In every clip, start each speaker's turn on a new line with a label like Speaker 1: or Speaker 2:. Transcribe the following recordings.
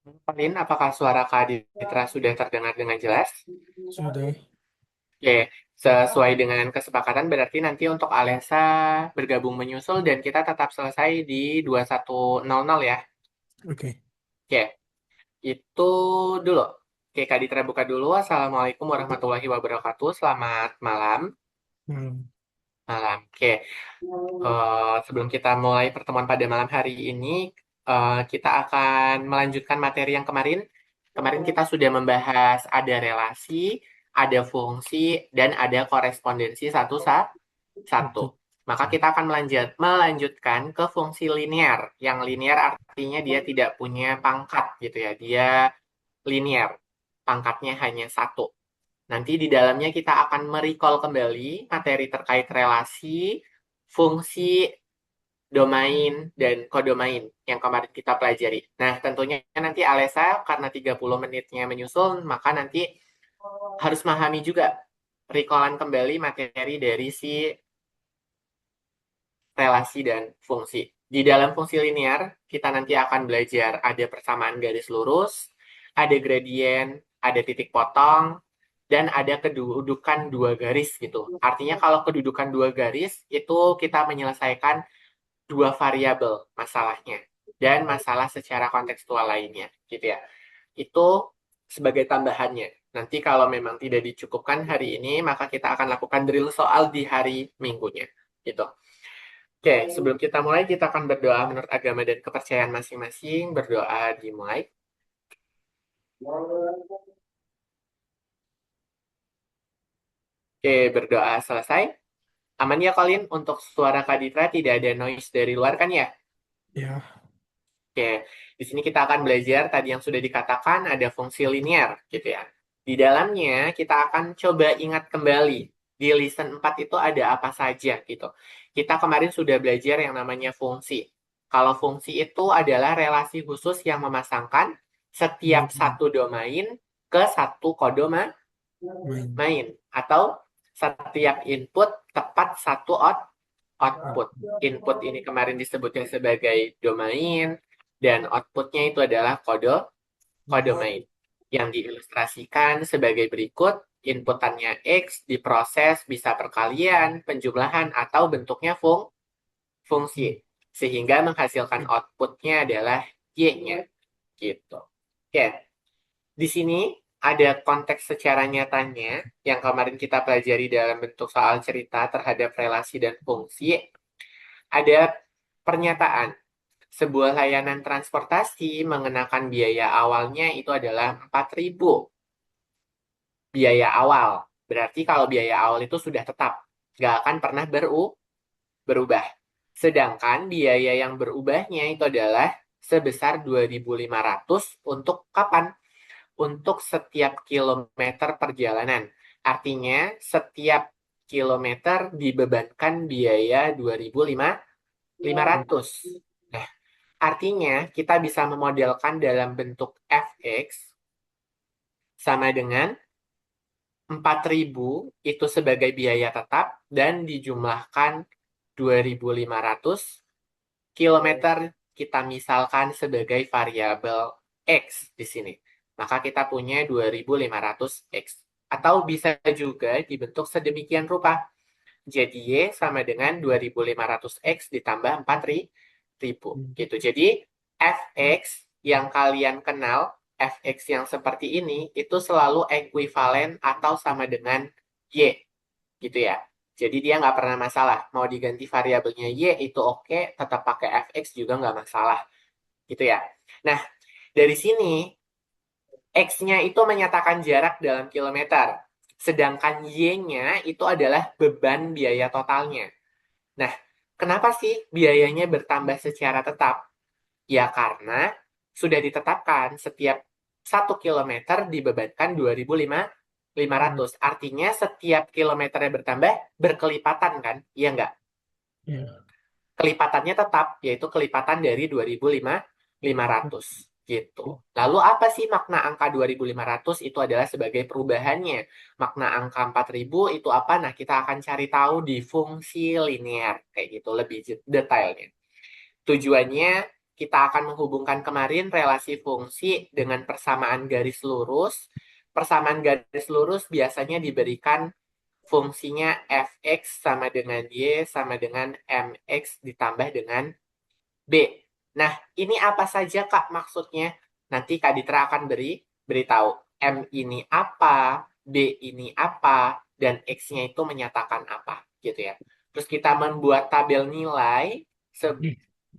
Speaker 1: Pauline, apakah suara Kak Ditra sudah terdengar dengan jelas?
Speaker 2: Sudah.
Speaker 1: Oke, sesuai dengan kesepakatan berarti nanti untuk Alesa bergabung menyusul dan kita tetap selesai di 21.00 ya.
Speaker 2: Oke.
Speaker 1: Oke, itu dulu. Oke, Kak Ditra buka dulu. Assalamualaikum warahmatullahi wabarakatuh. Selamat malam.
Speaker 2: Hmm.
Speaker 1: Malam. Oke, sebelum kita mulai pertemuan pada malam hari ini, kita akan melanjutkan materi yang kemarin. Kemarin kita sudah membahas ada relasi, ada fungsi, dan ada korespondensi satu.
Speaker 2: Satu.
Speaker 1: Maka kita akan melanjutkan ke fungsi linear. Yang linear artinya dia tidak punya pangkat gitu ya. Dia linear. Pangkatnya hanya satu. Nanti di dalamnya kita akan merecall kembali materi terkait relasi, fungsi, domain, dan kodomain yang kemarin kita pelajari. Nah, tentunya nanti Alesa karena 30 menitnya menyusul, maka nanti harus memahami juga recallan kembali materi dari si relasi dan fungsi. Di dalam fungsi linear, kita nanti akan belajar ada persamaan garis lurus, ada gradien, ada titik potong, dan ada kedudukan dua garis gitu. Artinya kalau kedudukan dua garis, itu kita menyelesaikan dua variabel masalahnya. Dan masalah secara kontekstual lainnya gitu ya. Itu sebagai tambahannya. Nanti kalau memang tidak dicukupkan hari ini, maka kita akan lakukan drill soal di hari minggunya. Gitu. Oke, sebelum kita mulai, kita akan berdoa menurut agama dan kepercayaan masing-masing. Berdoa dimulai. Oke, berdoa selesai. Aman ya, Colin? Untuk suara Kak Ditra tidak ada noise dari luar kan ya?
Speaker 2: Ya.
Speaker 1: Oke, di sini kita akan belajar tadi yang sudah dikatakan ada fungsi linear gitu ya. Di dalamnya kita akan coba ingat kembali. Di listen 4 itu ada apa saja gitu. Kita kemarin sudah belajar yang namanya fungsi. Kalau fungsi itu adalah relasi khusus yang memasangkan setiap
Speaker 2: Domain.
Speaker 1: satu domain ke satu kodoma
Speaker 2: Main.
Speaker 1: main atau setiap input tepat satu output. Input ini kemarin disebutnya sebagai domain dan outputnya itu adalah kode kode
Speaker 2: Main.
Speaker 1: main yang diilustrasikan sebagai berikut. Inputannya X diproses bisa perkalian, penjumlahan, atau bentuknya fungsi.
Speaker 2: Hmm.
Speaker 1: Sehingga menghasilkan outputnya adalah Y-nya. Gitu. Oke, di sini ada konteks secara nyatanya yang kemarin kita pelajari dalam bentuk soal cerita terhadap relasi dan fungsi. Ada pernyataan sebuah layanan transportasi mengenakan biaya awalnya itu adalah 4.000 biaya awal. Berarti kalau biaya awal itu sudah tetap, nggak akan pernah berubah. Sedangkan biaya yang berubahnya itu adalah sebesar 2.500 untuk kapan? Untuk setiap kilometer perjalanan. Artinya setiap kilometer dibebankan biaya 2.500. Nah, artinya kita bisa memodelkan dalam bentuk fx sama dengan 4.000 itu sebagai biaya tetap dan dijumlahkan 2.500 kilometer kita misalkan sebagai variabel X di sini. Maka kita punya 2.500 X. Atau bisa juga dibentuk sedemikian rupa. Jadi Y sama dengan 2.500 X ditambah 4.000.
Speaker 2: Hmm.
Speaker 1: Gitu. Jadi Fx yang kalian kenal, Fx yang seperti ini, itu selalu ekuivalen atau sama dengan Y. Gitu ya. Jadi dia nggak pernah masalah. Mau diganti variabelnya Y itu oke, tetap pakai Fx juga nggak masalah. Gitu ya. Nah, dari sini X-nya itu menyatakan jarak dalam kilometer. Sedangkan Y-nya itu adalah beban biaya totalnya. Nah, kenapa sih biayanya bertambah secara tetap? Ya karena sudah ditetapkan setiap 1 kilometer dibebankan 2.500. Artinya setiap kilometernya bertambah berkelipatan kan? Iya nggak?
Speaker 2: Ya.
Speaker 1: Kelipatannya tetap, yaitu kelipatan dari 2.500 gitu. Lalu apa sih makna angka 2.500? Itu adalah sebagai perubahannya. Makna angka 4.000 itu apa? Nah, kita akan cari tahu di fungsi linear. Kayak gitu, lebih detailnya. Tujuannya kita akan menghubungkan kemarin relasi fungsi dengan persamaan garis lurus. Persamaan garis lurus biasanya diberikan fungsinya fx sama dengan y sama dengan mx ditambah dengan b. Nah, ini apa saja Kak maksudnya? Nanti Kak Ditra akan beritahu. M ini apa, B ini apa, dan X-nya itu menyatakan apa, gitu ya. Terus kita membuat tabel nilai.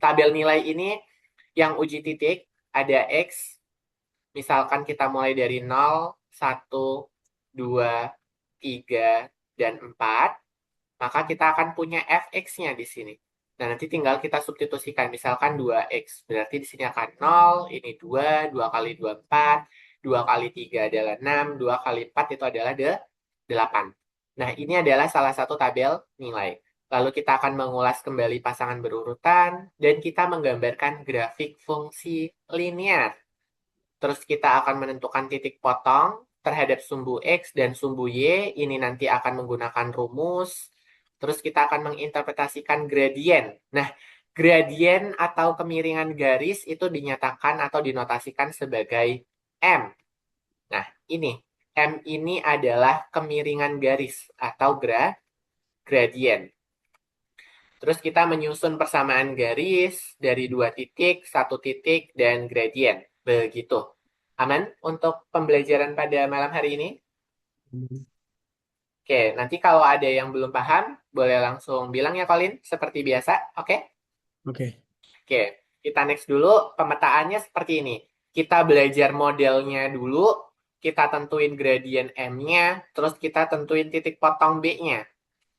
Speaker 1: Tabel nilai ini yang uji titik ada X, misalkan kita mulai dari 0, 1, 2, 3, dan 4, maka kita akan punya fx-nya di sini. Nah, nanti tinggal kita substitusikan. Misalkan 2x. Berarti di sini akan 0, ini 2, 2 kali 2, 4, 2 kali 3 adalah 6, 2 kali 4 itu adalah 8. Nah, ini adalah salah satu tabel nilai. Lalu kita akan mengulas kembali pasangan berurutan, dan kita menggambarkan grafik fungsi linear. Terus kita akan menentukan titik potong terhadap sumbu X dan sumbu Y. Ini nanti akan menggunakan rumus. Terus kita akan menginterpretasikan gradien. Nah, gradien atau kemiringan garis itu dinyatakan atau dinotasikan sebagai M. Nah, ini. M ini adalah kemiringan garis atau gradien. Terus kita menyusun persamaan garis dari 2 titik, 1 titik, dan gradien. Begitu. Aman untuk pembelajaran pada malam hari ini? Oke, nanti kalau ada yang belum paham, boleh langsung bilang ya Colin, seperti biasa. Oke?
Speaker 2: Oke.
Speaker 1: Oke, kita next dulu. Pemetaannya seperti ini. Kita belajar modelnya dulu, kita tentuin gradien M-nya, terus kita tentuin titik potong B-nya.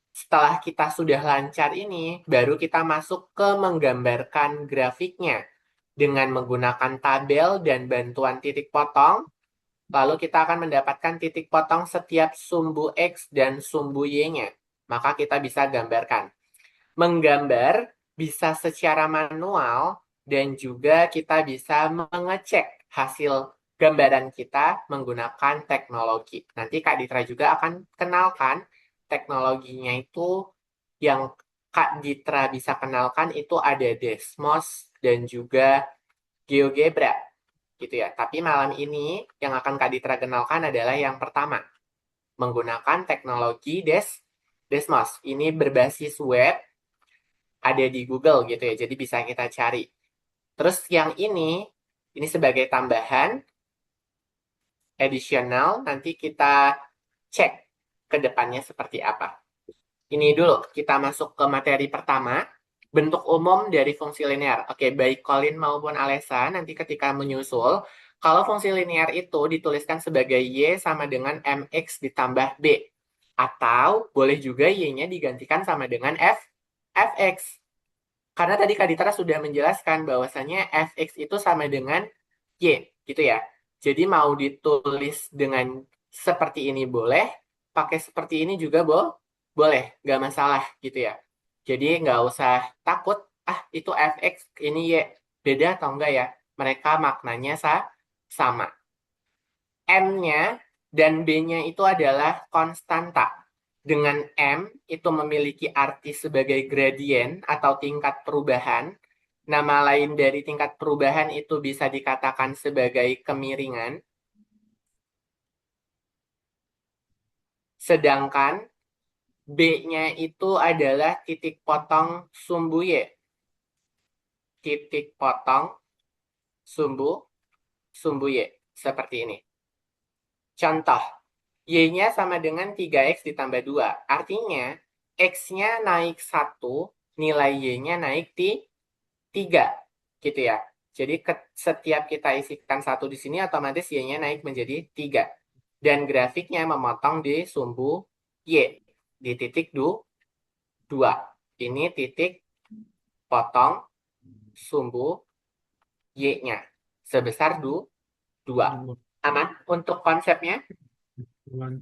Speaker 1: Setelah kita sudah lancar ini, baru kita masuk ke menggambarkan grafiknya dengan menggunakan tabel dan bantuan titik potong. Lalu kita akan mendapatkan titik potong setiap sumbu X dan sumbu Y-nya. Maka kita bisa gambarkan. Menggambar bisa secara manual dan juga kita bisa mengecek hasil gambaran kita menggunakan teknologi. Nanti Kak Ditra juga akan kenalkan teknologinya itu yang Kak Ditra bisa kenalkan itu ada Desmos dan juga GeoGebra gitu ya. Tapi malam ini yang akan Kak Ditra kenalkan adalah yang pertama, menggunakan teknologi Desmos. Ini berbasis web, ada di Google gitu ya. Jadi bisa kita cari. Terus yang ini sebagai tambahan, additional, nanti kita cek ke depannya seperti apa. Ini dulu, kita masuk ke materi pertama. Bentuk umum dari fungsi linear. Oke, baik Colin maupun Alessa, nanti ketika menyusul, kalau fungsi linear itu dituliskan sebagai Y sama dengan MX ditambah B. Atau boleh juga Y-nya digantikan sama dengan Fx. Karena tadi Kak Ditra sudah menjelaskan bahwasanya Fx itu sama dengan Y, gitu ya. Jadi mau ditulis dengan seperti ini boleh, pakai seperti ini juga boleh, nggak masalah gitu ya. Jadi nggak usah takut, itu fx, ini y, beda atau enggak ya? Mereka maknanya sama. M-nya dan B-nya itu adalah konstanta. Dengan M itu memiliki arti sebagai gradien atau tingkat perubahan. Nama lain dari tingkat perubahan itu bisa dikatakan sebagai kemiringan. Sedangkan B-nya itu adalah titik potong sumbu Y. Titik potong sumbu sumbu Y. Seperti ini. Contoh, Y-nya sama dengan 3X ditambah 2. Artinya, X-nya naik 1, nilai Y-nya naik 3. Gitu ya. Jadi setiap kita isikan 1 di sini, otomatis Y-nya naik menjadi 3. Dan grafiknya memotong di sumbu Y. Di titik 2. Ini titik potong sumbu Y-nya. Sebesar 2. Aman untuk konsepnya?
Speaker 2: Aman.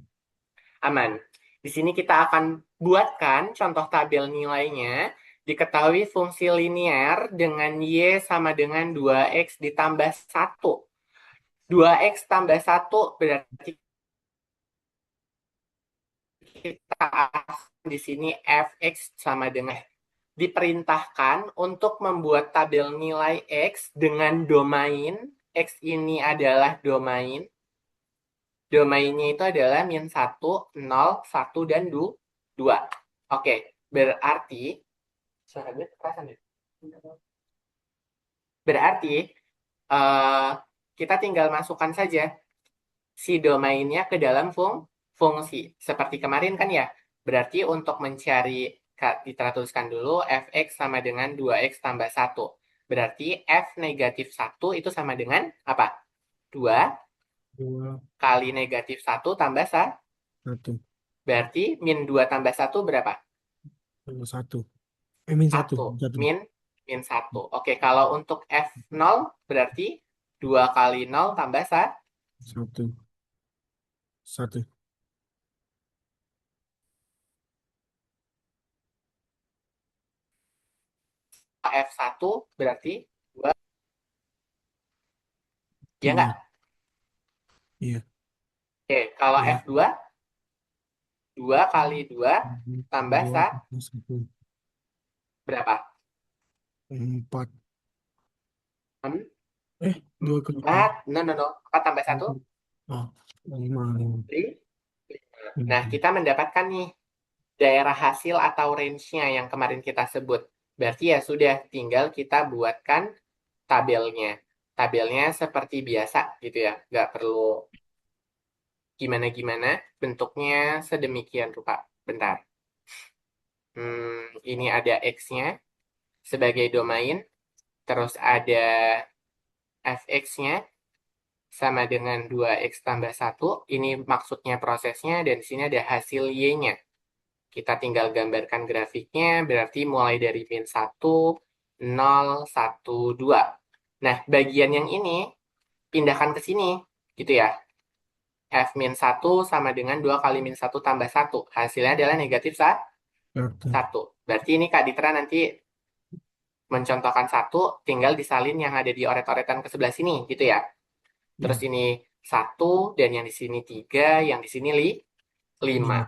Speaker 1: Aman. Di sini kita akan buatkan contoh tabel nilainya. Diketahui fungsi linear dengan Y sama dengan 2X ditambah 1. 2X tambah 1 berarti kita di sini Fx sama dengan diperintahkan untuk membuat tabel nilai X dengan domain. X ini adalah domain. Domainnya itu adalah min 1, 0, 1, dan 2. Oke, berarti, suara gue kerasan ya? Berarti eh, kita tinggal masukkan saja si domainnya ke dalam fungsi. Seperti kemarin kan ya. Berarti untuk mencari, kita tuliskan dulu fx sama dengan 2x tambah 1. Berarti f negatif 1 itu sama dengan apa? 2
Speaker 2: dua,
Speaker 1: kali negatif 1 tambah 1.
Speaker 2: satu,
Speaker 1: Berarti min 2 tambah 1 berapa?
Speaker 2: satu. Min satu,
Speaker 1: 1.
Speaker 2: satu,
Speaker 1: Min 1. Oke, kalau untuk f0 berarti 2 kali 0 tambah 1.
Speaker 2: satu, satu,
Speaker 1: F1 berarti 2. Ya
Speaker 2: tiga.
Speaker 1: nggak?
Speaker 2: Iya,
Speaker 1: Oke, kalau
Speaker 2: iya.
Speaker 1: F2, 2 kali 2 tambah
Speaker 2: Dua,
Speaker 1: 1
Speaker 2: satu,
Speaker 1: berapa?
Speaker 2: empat.
Speaker 1: 4.
Speaker 2: Dua kali empat.
Speaker 1: No, no, no. 4 tambah 1,
Speaker 2: Oh, lima, lima.
Speaker 1: 5. Nah,
Speaker 2: Hmm.
Speaker 1: kita mendapatkan nih daerah hasil atau range-nya yang kemarin kita sebut. Berarti ya sudah, tinggal kita buatkan tabelnya. Tabelnya seperti biasa gitu ya. Nggak perlu gimana-gimana. Bentuknya sedemikian rupa. Bentar. Ini ada X-nya sebagai domain. Terus ada fx-nya sama dengan 2x tambah 1. Ini maksudnya prosesnya, dan di sini ada hasil y-nya. Kita tinggal gambarkan grafiknya, berarti mulai dari min 1, 0, 1, 2. Nah, bagian yang ini, pindahkan ke sini, gitu ya. F min 1 sama dengan 2 kali min 1 tambah 1. Hasilnya adalah negatif
Speaker 2: Satu.
Speaker 1: 1. Berarti ini Kak Ditra nanti mencontohkan 1, tinggal disalin yang ada di oret-oretan ke sebelah sini, gitu ya. Terus
Speaker 2: Ya,
Speaker 1: ini 1, dan yang di sini 3, yang di sini 5.
Speaker 2: lima.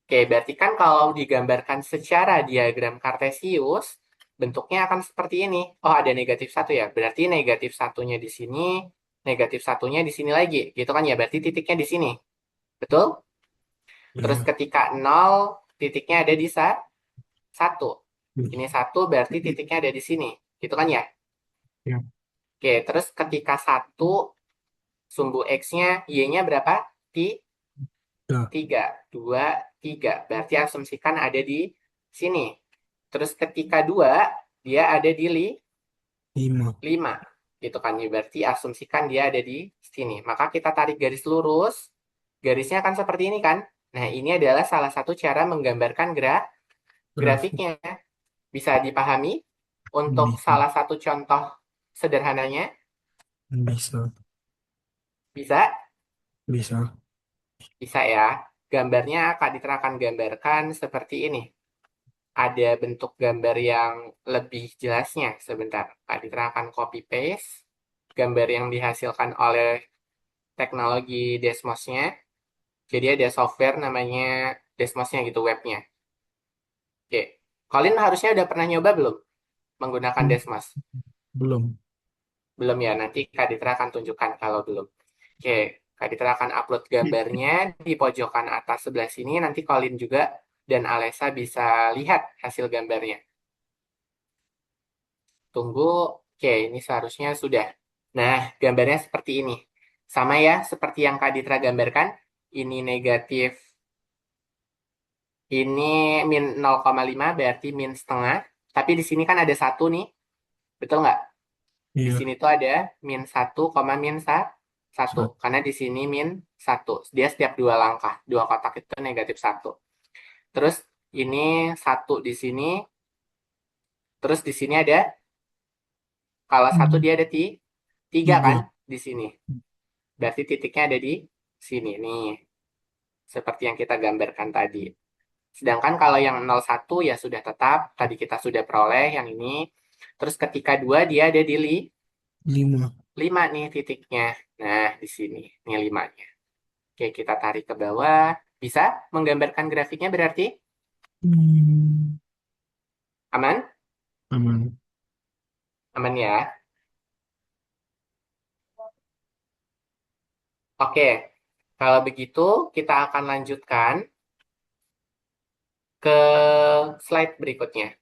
Speaker 1: Oke, berarti kan kalau digambarkan secara diagram kartesius, bentuknya akan seperti ini. Oh, ada negatif 1 ya. Berarti negatif satunya di sini, negatif satunya di sini lagi. Gitu kan ya, berarti titiknya di sini. Betul? Terus
Speaker 2: Iya.
Speaker 1: ketika 0, titiknya ada di 1. Ini 1 berarti titiknya ada di sini. Gitu kan ya?
Speaker 2: Ya,
Speaker 1: Oke, terus ketika 1, sumbu X-nya, Y-nya berapa?
Speaker 2: dah.
Speaker 1: 3. 2, 3. Berarti asumsikan ada di sini. Terus ketika 2, dia ada di
Speaker 2: Lima.
Speaker 1: 5. Gitu kan. Ya, berarti asumsikan dia ada di sini. Maka kita tarik garis lurus. Garisnya akan seperti ini kan. Nah, ini adalah salah satu cara menggambarkan
Speaker 2: Grafik.
Speaker 1: grafiknya. Bisa dipahami untuk
Speaker 2: Bisa.
Speaker 1: salah satu contoh sederhananya.
Speaker 2: Bisa.
Speaker 1: Bisa?
Speaker 2: Bisa.
Speaker 1: Bisa ya. Gambarnya Kak Ditra akan gambarkan seperti ini. Ada bentuk gambar yang lebih jelasnya. Sebentar, Kak Ditra akan copy paste gambar yang dihasilkan oleh teknologi Desmos-nya. Jadi ada software namanya Desmos-nya gitu, webnya. Oke, kalian harusnya udah pernah nyoba belum menggunakan
Speaker 2: Hmm,
Speaker 1: Desmos?
Speaker 2: belum.
Speaker 1: Belum ya, nanti Kak Ditra akan tunjukkan kalau belum. Oke, Kak Ditra akan upload gambarnya di pojokan atas sebelah sini. Nanti kalian juga dan Alessa bisa lihat hasil gambarnya. Tunggu. Oke, ini seharusnya sudah. Nah, gambarnya seperti ini. Sama ya, seperti yang Kak Ditra gambarkan. Ini negatif, ini min 0,5 berarti min setengah. Tapi di sini kan ada satu nih. Betul nggak? Di
Speaker 2: Iya.
Speaker 1: sini tuh ada min 1, min 1.
Speaker 2: Satu.
Speaker 1: Karena di sini min 1. Dia setiap dua langkah. Dua kotak itu negatif 1. Terus ini satu di sini. Terus di sini ada, kalau satu
Speaker 2: Hmm,
Speaker 1: dia ada 3 kan
Speaker 2: tiga.
Speaker 1: di sini. Berarti titiknya ada di sini nih, seperti yang kita gambarkan tadi. Sedangkan kalau yang 01 ya sudah tetap, tadi kita sudah peroleh yang ini. Terus ketika 2 dia ada di
Speaker 2: Lima.
Speaker 1: 5 nih titiknya. Nah, di sini, ini 5-nya. Oke, kita tarik ke bawah. Bisa menggambarkan grafiknya berarti?
Speaker 2: Hmm,
Speaker 1: Aman?
Speaker 2: Aman.
Speaker 1: Aman ya. Oke, kalau begitu kita akan lanjutkan ke slide berikutnya.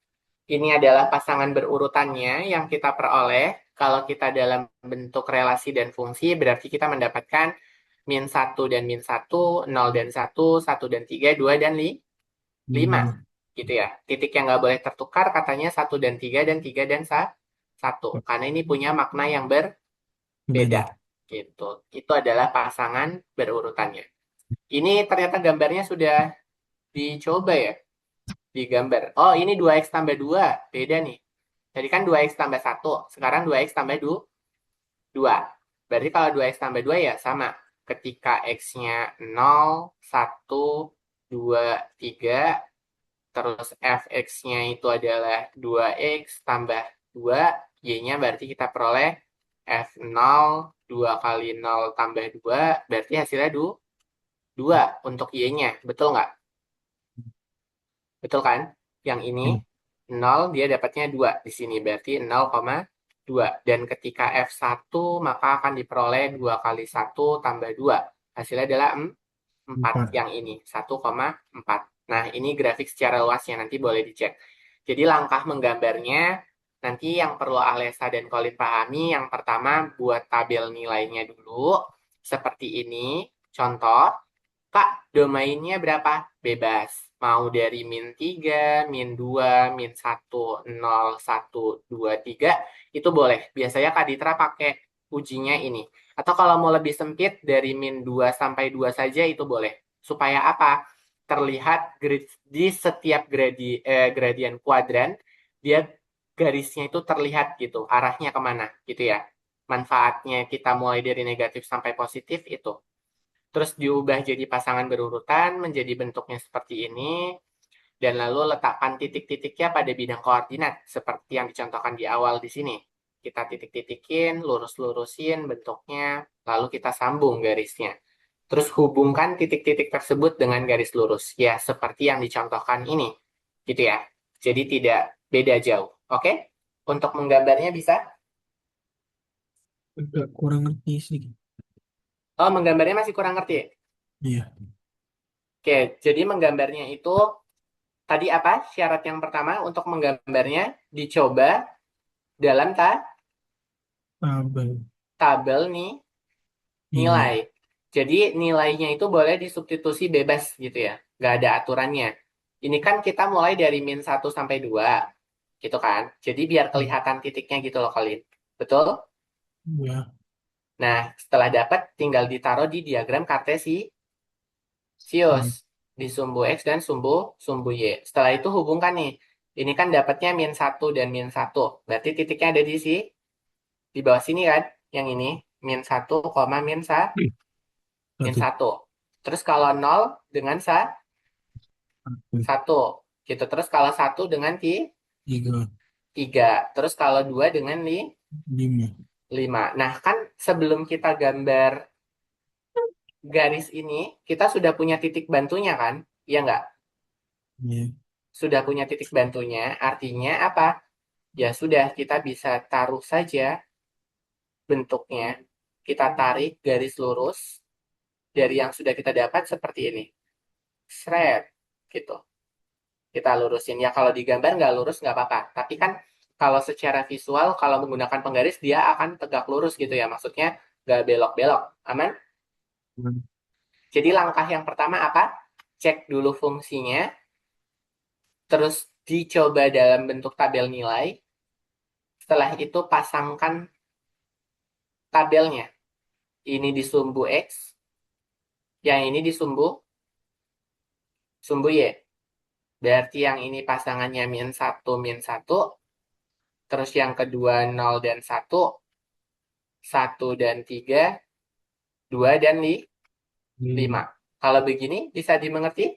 Speaker 1: Ini adalah pasangan berurutannya yang kita peroleh. Kalau kita dalam bentuk relasi dan fungsi, berarti kita mendapatkan min satu dan min satu, 0 dan satu dan 3, 2 dan 5.
Speaker 2: 5.
Speaker 1: Gitu ya. Titik yang nggak boleh tertukar katanya satu dan 3 dan 1. Karena ini punya makna yang berbeda.
Speaker 2: Beda.
Speaker 1: Gitu. Itu adalah pasangan berurutannya. Ini ternyata gambarnya sudah dicoba ya, digambar. Oh, ini 2x tambah 2. Beda nih. Jadi kan 2x tambah 1. Sekarang 2x tambah 2. Berarti kalau 2x tambah 2 ya sama. Ketika x-nya 0, 1, 2, 3. Terus fx-nya itu adalah 2x tambah 2. Y-nya berarti kita peroleh f0. 2 kali 0 tambah 2. Berarti hasilnya 2 untuk y-nya. Betul nggak? Betul kan? Yang ini
Speaker 2: Ya.
Speaker 1: 0 dia dapatnya 2 di sini. Berarti 0,2. Dan ketika F1 maka akan diperoleh 2 kali 1 tambah 2. Hasilnya adalah 4
Speaker 2: 4.
Speaker 1: yang ini. 1,4. Nah ini grafik secara luasnya nanti boleh dicek. Jadi langkah menggambarnya nanti yang perlu Alesa dan Colin pahami. Yang pertama buat tabel nilainya dulu. Seperti ini. Contoh. Kak, domainnya berapa? Bebas. Mau dari min 3, min 2, min 1, 0, 1, 2, 3, itu boleh. Biasanya Kak Ditra pakai ujinya ini. Atau kalau mau lebih sempit, dari min 2 sampai 2 saja itu boleh. Supaya apa? Terlihat di setiap gradien kuadran, dia garisnya itu terlihat gitu, arahnya kemana gitu ya. Manfaatnya kita mulai dari negatif sampai positif itu. Terus diubah jadi pasangan berurutan menjadi bentuknya seperti ini. Dan lalu letakkan titik-titiknya pada bidang koordinat seperti yang dicontohkan di awal di sini. Kita titik-titikin, lurus-lurusin bentuknya, lalu kita sambung garisnya. Terus hubungkan titik-titik tersebut dengan garis lurus. Ya, seperti yang dicontohkan ini. Gitu ya. Jadi tidak beda jauh. Oke? Untuk menggambarnya bisa?
Speaker 2: Agak kurang ngerti sedikit.
Speaker 1: Oh, menggambarnya masih kurang ngerti.
Speaker 2: Iya.
Speaker 1: Oke, jadi menggambarnya itu tadi apa? Syarat yang pertama untuk menggambarnya dicoba dalam
Speaker 2: Tabel
Speaker 1: tabel nih nilai.
Speaker 2: nilai.
Speaker 1: Jadi nilainya itu boleh disubstitusi bebas gitu ya. Nggak ada aturannya. Ini kan kita mulai dari min 1 sampai 2 gitu kan. Jadi biar
Speaker 2: Hmm.
Speaker 1: kelihatan titiknya gitu loh Colin. Betul?
Speaker 2: Ya.
Speaker 1: Nah, setelah dapat tinggal ditaruh di diagram kartesius
Speaker 2: Hmm.
Speaker 1: di sumbu X dan sumbu Y. Setelah itu hubungkan nih. Ini kan dapatnya min 1 dan min 1. Berarti titiknya ada di bawah sini kan, yang ini min 1, min
Speaker 2: Satu.
Speaker 1: satu. Terus kalau 0 dengan
Speaker 2: Satu.
Speaker 1: 1 gitu. Terus kalau 1 dengan
Speaker 2: 3.
Speaker 1: 3. Terus kalau 2 dengan
Speaker 2: 5.
Speaker 1: 5. Nah, kan sebelum kita gambar garis ini, kita sudah punya titik bantunya kan? Iya nggak?
Speaker 2: Ya.
Speaker 1: Sudah punya titik bantunya, artinya apa? Ya sudah, kita bisa taruh saja bentuknya. Kita tarik garis lurus dari yang sudah kita dapat seperti ini. Shred, gitu. Kita lurusin. Ya kalau digambar nggak lurus nggak apa-apa. Tapi kan kalau secara visual, kalau menggunakan penggaris, dia akan tegak lurus gitu ya. Maksudnya nggak belok-belok. Aman? Jadi langkah yang pertama apa? Cek dulu fungsinya. Terus dicoba dalam bentuk tabel nilai. Setelah itu pasangkan tabelnya. Ini di sumbu X. Yang ini di sumbu Y. Berarti yang ini pasangannya min 1, min 1. Terus yang kedua 0 dan 1. 1 dan 3. 2 dan 5.
Speaker 2: Hmm.
Speaker 1: Kalau begini bisa dimengerti?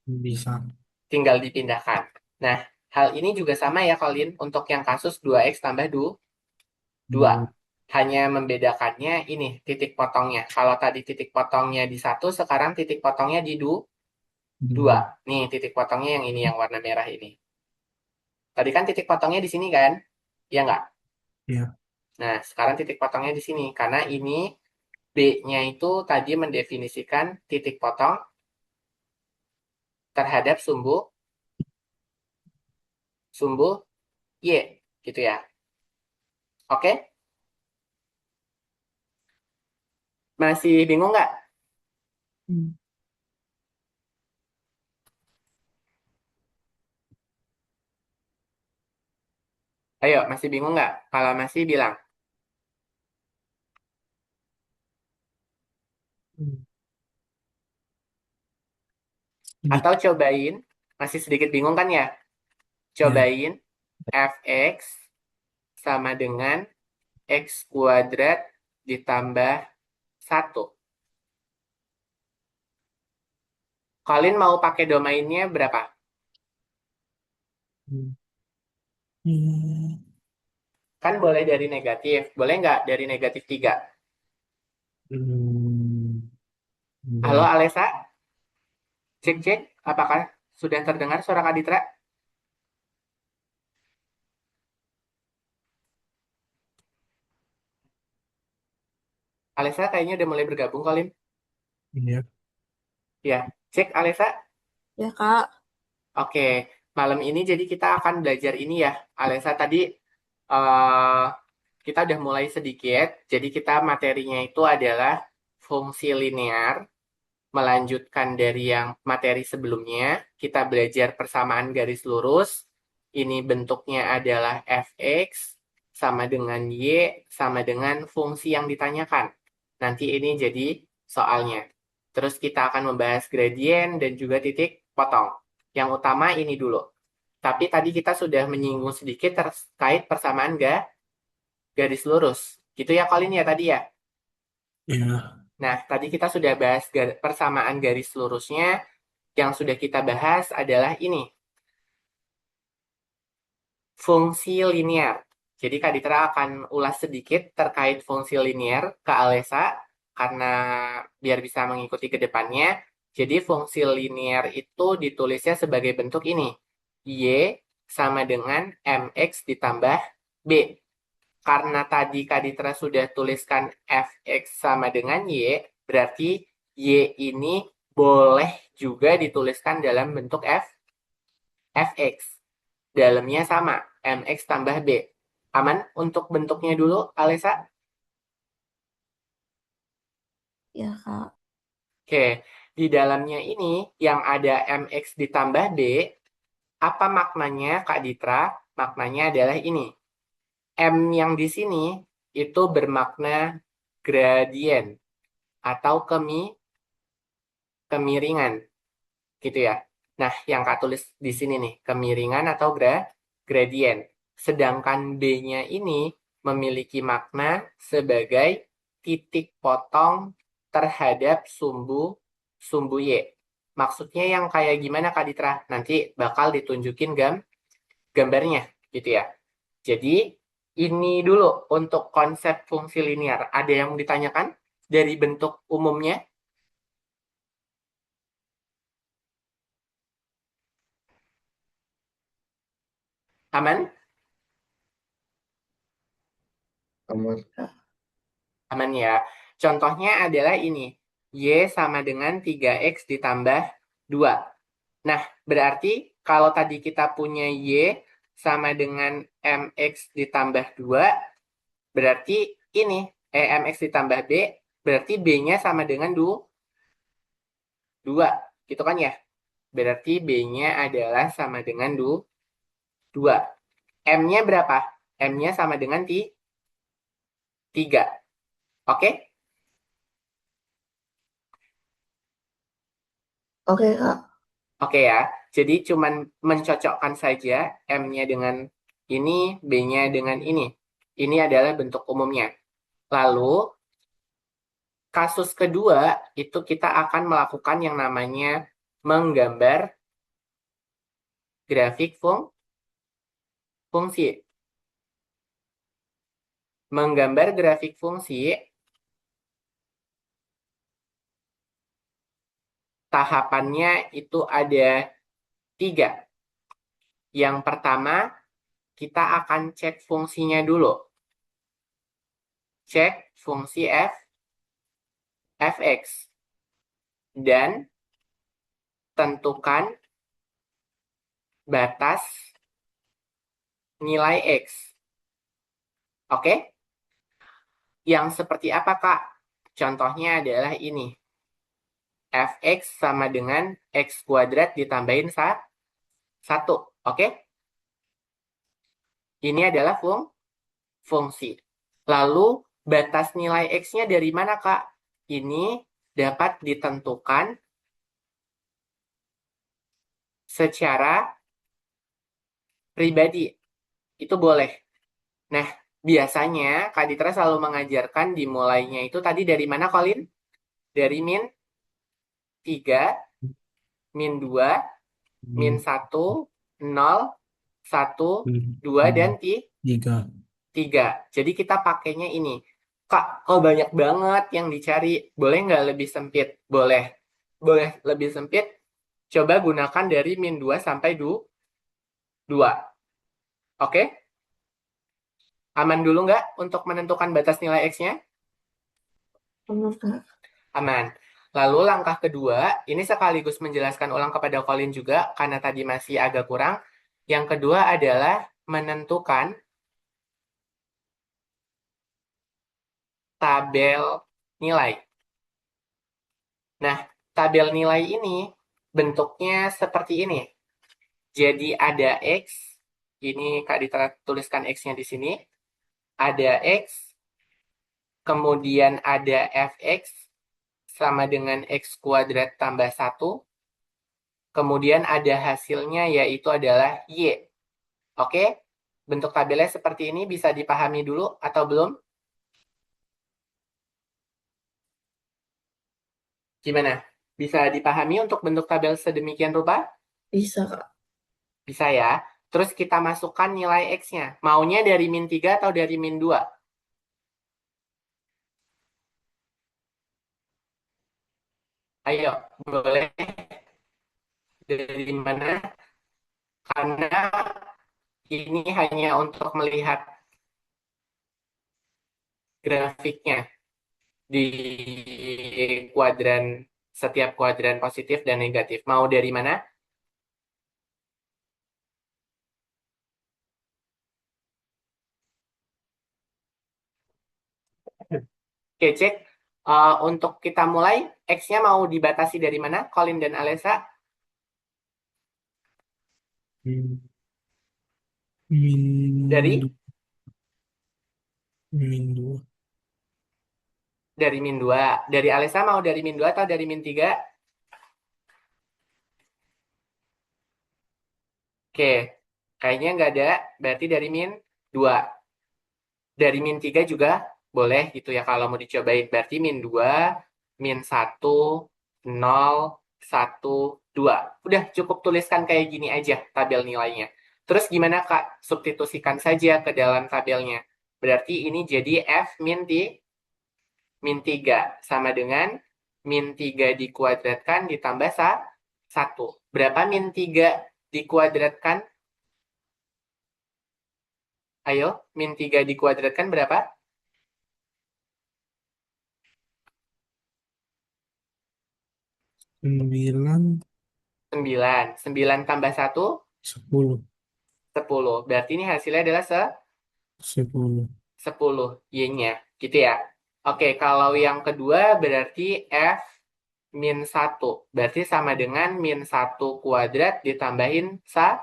Speaker 2: Bisa.
Speaker 1: Tinggal dipindahkan. Nah, hal ini juga sama ya Colin untuk yang kasus 2x tambah 2.
Speaker 2: Hmm.
Speaker 1: Hanya membedakannya ini titik potongnya. Kalau tadi titik potongnya di 1, sekarang titik potongnya di 2.
Speaker 2: Dua.
Speaker 1: Nih titik potongnya yang ini yang warna merah ini. Tadi kan titik potongnya di sini kan? Iya nggak?
Speaker 2: Ya.
Speaker 1: Nah, sekarang titik potongnya di sini. Karena ini B-nya itu tadi mendefinisikan titik potong terhadap sumbu sumbu Y. Gitu ya. Oke? Masih bingung nggak?
Speaker 2: Hmm.
Speaker 1: Ayo, masih bingung nggak? Kalau masih bilang.
Speaker 2: Hmm. Sedikit.
Speaker 1: Atau cobain, masih sedikit bingung kan ya?
Speaker 2: Ya.
Speaker 1: Cobain fx sama dengan x kuadrat ditambah 1. Kalian mau pakai domainnya berapa?
Speaker 2: Hmm. Hmm.
Speaker 1: Kan boleh dari negatif. Boleh nggak dari negatif 3?
Speaker 2: Hmm.
Speaker 1: Halo
Speaker 2: Boleh.
Speaker 1: Alesa, cek-cek. Apakah sudah terdengar suara Kak Ditra? Alesa kayaknya udah mulai bergabung, Kolin.
Speaker 2: Ya.
Speaker 1: Ya, cek Alesa.
Speaker 3: Ya, Kak.
Speaker 1: Oke, malam ini jadi kita akan belajar ini ya. Alesa tadi eh kita udah mulai sedikit. Jadi kita materinya itu adalah fungsi linear. Melanjutkan dari yang materi sebelumnya, kita belajar persamaan garis lurus. Ini bentuknya adalah fx sama dengan y sama dengan fungsi yang ditanyakan. Nanti ini jadi soalnya. Terus kita akan membahas gradien dan juga titik potong. Yang utama ini dulu. Tapi tadi kita sudah menyinggung sedikit terkait persamaan garis lurus. Gitu ya, Colin ya tadi ya.
Speaker 2: Ya.
Speaker 1: Nah, tadi kita sudah bahas persamaan garis lurusnya. Yang sudah kita bahas adalah ini, fungsi linear. Jadi Kak Ditra akan ulas sedikit terkait fungsi linear ke Alesa, karena biar bisa mengikuti ke depannya. Jadi fungsi linear itu ditulisnya sebagai bentuk ini. Y sama dengan mx ditambah b. Karena tadi Kak Ditra sudah tuliskan fx sama dengan y, berarti y ini boleh juga dituliskan dalam bentuk fx. Dalamnya sama, mx tambah b. Aman untuk bentuknya dulu, Alesa?
Speaker 3: Ya, Kak.
Speaker 1: Oke, di dalamnya ini yang ada mx ditambah b, apa maknanya, Kak Ditra? Maknanya adalah ini. M yang di sini itu bermakna gradien atau kemiringan, gitu ya. Nah, yang Kak tulis di sini nih, kemiringan atau gradien. Sedangkan B-nya ini memiliki makna sebagai titik potong terhadap sumbu sumbu Y. Maksudnya yang kayak gimana Kak Ditra? Nanti bakal ditunjukin gambarnya gitu ya. Jadi ini dulu untuk konsep fungsi linear. Ada yang ditanyakan dari bentuk umumnya? Aman?
Speaker 3: Aman, Kak.
Speaker 1: Aman ya. Contohnya adalah ini. Y sama dengan 3x ditambah 2. Nah, berarti kalau tadi kita punya Y sama dengan mx ditambah 2, berarti ini, mx ditambah b, berarti b-nya sama dengan 2. Gitu kan ya? Berarti b-nya adalah sama dengan 2. M-nya berapa? M-nya sama dengan 3. Oke?
Speaker 3: Oke, Kak.
Speaker 1: Oke ya, jadi cuman mencocokkan saja M-nya dengan ini, B-nya dengan ini. Ini adalah bentuk umumnya. Lalu, kasus kedua, itu kita akan melakukan yang namanya menggambar grafik fungsi. Menggambar grafik fungsi, tahapannya itu ada 3. Yang pertama, kita akan cek fungsinya dulu. Cek fungsi fx. Dan tentukan batas nilai x. Oke? Yang seperti apa, Kak? Contohnya adalah ini. Fx sama dengan x kuadrat ditambahin 1. Oke? Ini adalah fungsi. Lalu, batas nilai x-nya dari mana, Kak? Ini dapat ditentukan secara pribadi. Itu boleh. Nah, biasanya Kak Ditra selalu mengajarkan dimulainya itu tadi dari mana, Colin? Dari min 3, min 2, min 1, 0, 1, 2, dan
Speaker 2: 3.
Speaker 1: 3. Jadi kita pakainya ini. Kak, kok banyak banget yang dicari. Boleh nggak lebih sempit? Boleh. Boleh lebih sempit. Coba gunakan dari min 2 sampai 2. Oke? Aman dulu nggak untuk menentukan batas nilai X-nya?
Speaker 3: Aman, Kak.
Speaker 1: Aman. Lalu langkah kedua, ini sekaligus menjelaskan ulang kepada Colin juga, karena tadi masih agak kurang. Yang kedua adalah menentukan tabel nilai. Nah, tabel nilai ini bentuknya seperti ini. Jadi ada X, ini Kak Ditra tuliskan X-nya di sini. Ada X, kemudian ada Fx sama dengan X kuadrat tambah 1. Kemudian ada hasilnya yaitu adalah Y. Oke? Bentuk tabelnya seperti ini bisa dipahami dulu atau belum? Gimana? Bisa dipahami untuk bentuk tabel sedemikian rupa?
Speaker 3: Bisa, Kak.
Speaker 1: Bisa ya. Terus kita masukkan nilai X-nya. Maunya dari min 3 atau dari min 2? Ayo, boleh dari mana? Karena ini hanya untuk melihat grafiknya di kuadran, setiap kuadran positif dan negatif. Mau dari mana? Oke, cek. Untuk kita mulai, X-nya mau dibatasi dari mana? Colin dan Alessa? Dari?
Speaker 2: Min 2.
Speaker 1: Dari min 2. Dari Alessa mau dari min 2 atau dari min 3? Oke, kayaknya nggak ada. Berarti dari min 2. Dari min 3 juga boleh gitu ya kalau mau dicobain. Berarti min 2, min 1, 0, 1, 2. Udah cukup tuliskan kayak gini aja tabel nilainya. Terus gimana Kak? Substitusikan saja ke dalam tabelnya. Berarti ini jadi F min 3 sama dengan min 3 dikuadratkan ditambah 1. Berapa min 3 dikuadratkan? Ayo, min 3 dikuadratkan berapa?
Speaker 2: 9.
Speaker 1: 9. 9 tambah 1,
Speaker 2: 10.
Speaker 1: 10. Berarti ini hasilnya adalah
Speaker 2: 10.
Speaker 1: 10 Y-nya. Gitu ya. Oke, kalau yang kedua berarti F min 1. Berarti sama dengan min 1 kuadrat ditambahin 1.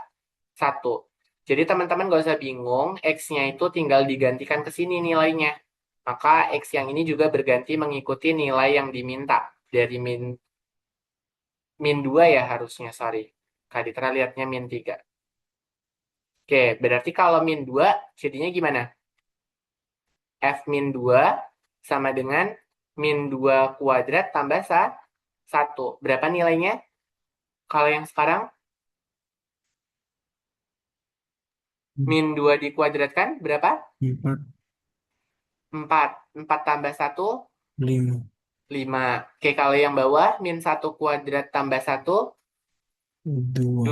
Speaker 1: Jadi teman-teman gak usah bingung, X-nya itu tinggal digantikan ke sini nilainya. Maka X yang ini juga berganti mengikuti nilai yang diminta. Dari min 2 ya harusnya, sorry. Kak Ditra lihatnya min 3. Oke, berarti kalau min 2 jadinya gimana? F min 2 sama dengan min 2 kuadrat tambah 1. Berapa nilainya? Kalau yang sekarang, min 2 dikuadratkan berapa?
Speaker 2: 4.
Speaker 1: 4. 4 tambah 1,
Speaker 2: 5.
Speaker 1: 5. Oke, kalau yang bawah, min 1 kuadrat tambah 1,
Speaker 2: 2.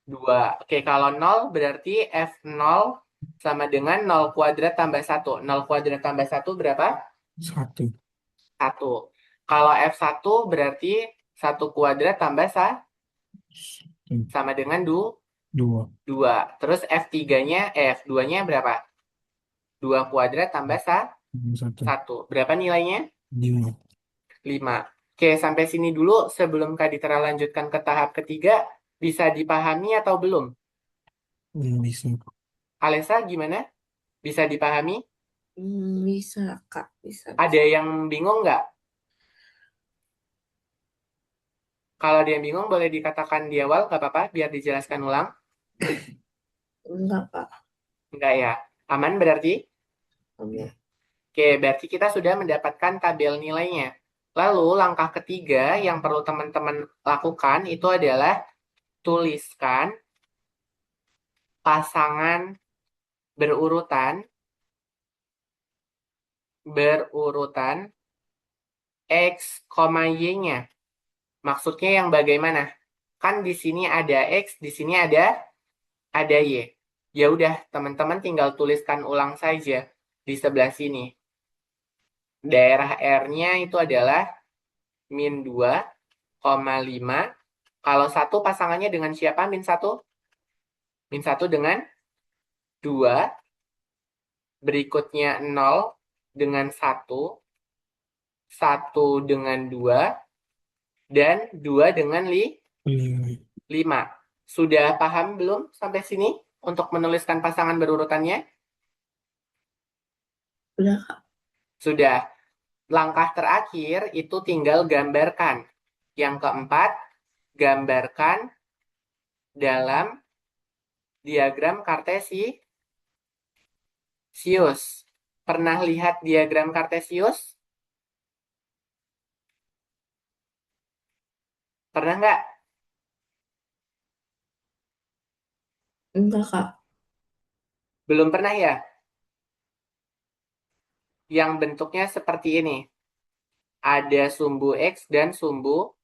Speaker 1: 2. Oke, kalau 0 berarti F0 sama dengan 0 kuadrat tambah 1. 0 kuadrat tambah 1 berapa?
Speaker 2: 1.
Speaker 1: 1. Kalau F1 berarti 1 kuadrat tambah sama dengan
Speaker 2: 2.
Speaker 1: 2. Terus F3-nya, F2-nya berapa? 2 kuadrat tambah
Speaker 2: 1.
Speaker 1: 1. Berapa nilainya?
Speaker 2: 5.
Speaker 1: 5. Oke, sampai sini dulu sebelum Kak Ditra lanjutkan ke tahap ketiga. Bisa dipahami atau belum?
Speaker 2: Bisa.
Speaker 1: Alesa gimana? Bisa dipahami?
Speaker 3: Bisa, Kak. Bisa,
Speaker 1: Ada
Speaker 3: bisa.
Speaker 1: yang bingung nggak? Kalau ada yang bingung boleh dikatakan di awal, nggak apa-apa, biar dijelaskan ulang.
Speaker 3: Enggak, Kak.
Speaker 1: Nggak ya? Aman berarti?
Speaker 3: Aman.
Speaker 1: Oke, berarti kita sudah mendapatkan tabel nilainya. Lalu langkah ketiga yang perlu teman-teman lakukan itu adalah tuliskan pasangan berurutan berurutan X, Y-nya. Maksudnya yang bagaimana? Kan di sini ada X, di sini ada Y. Ya udah, teman-teman tinggal tuliskan ulang saja di sebelah sini. Daerah R-nya itu adalah min 2,5. Kalau satu pasangannya dengan siapa? Min 1? Min 1 dengan 2. Berikutnya 0 dengan 1. 1 dengan 2. Dan 2 dengan
Speaker 2: 5.
Speaker 1: 5. Sudah paham belum sampai sini untuk menuliskan pasangan berurutannya?
Speaker 3: Udah, Kak.
Speaker 1: Sudah. Langkah terakhir itu tinggal gambarkan. Yang keempat, gambarkan dalam diagram kartesius. Pernah lihat diagram kartesius? Pernah nggak?
Speaker 3: Enggak, Kak.
Speaker 1: Belum pernah ya? Yang bentuknya seperti ini. Ada sumbu X dan sumbu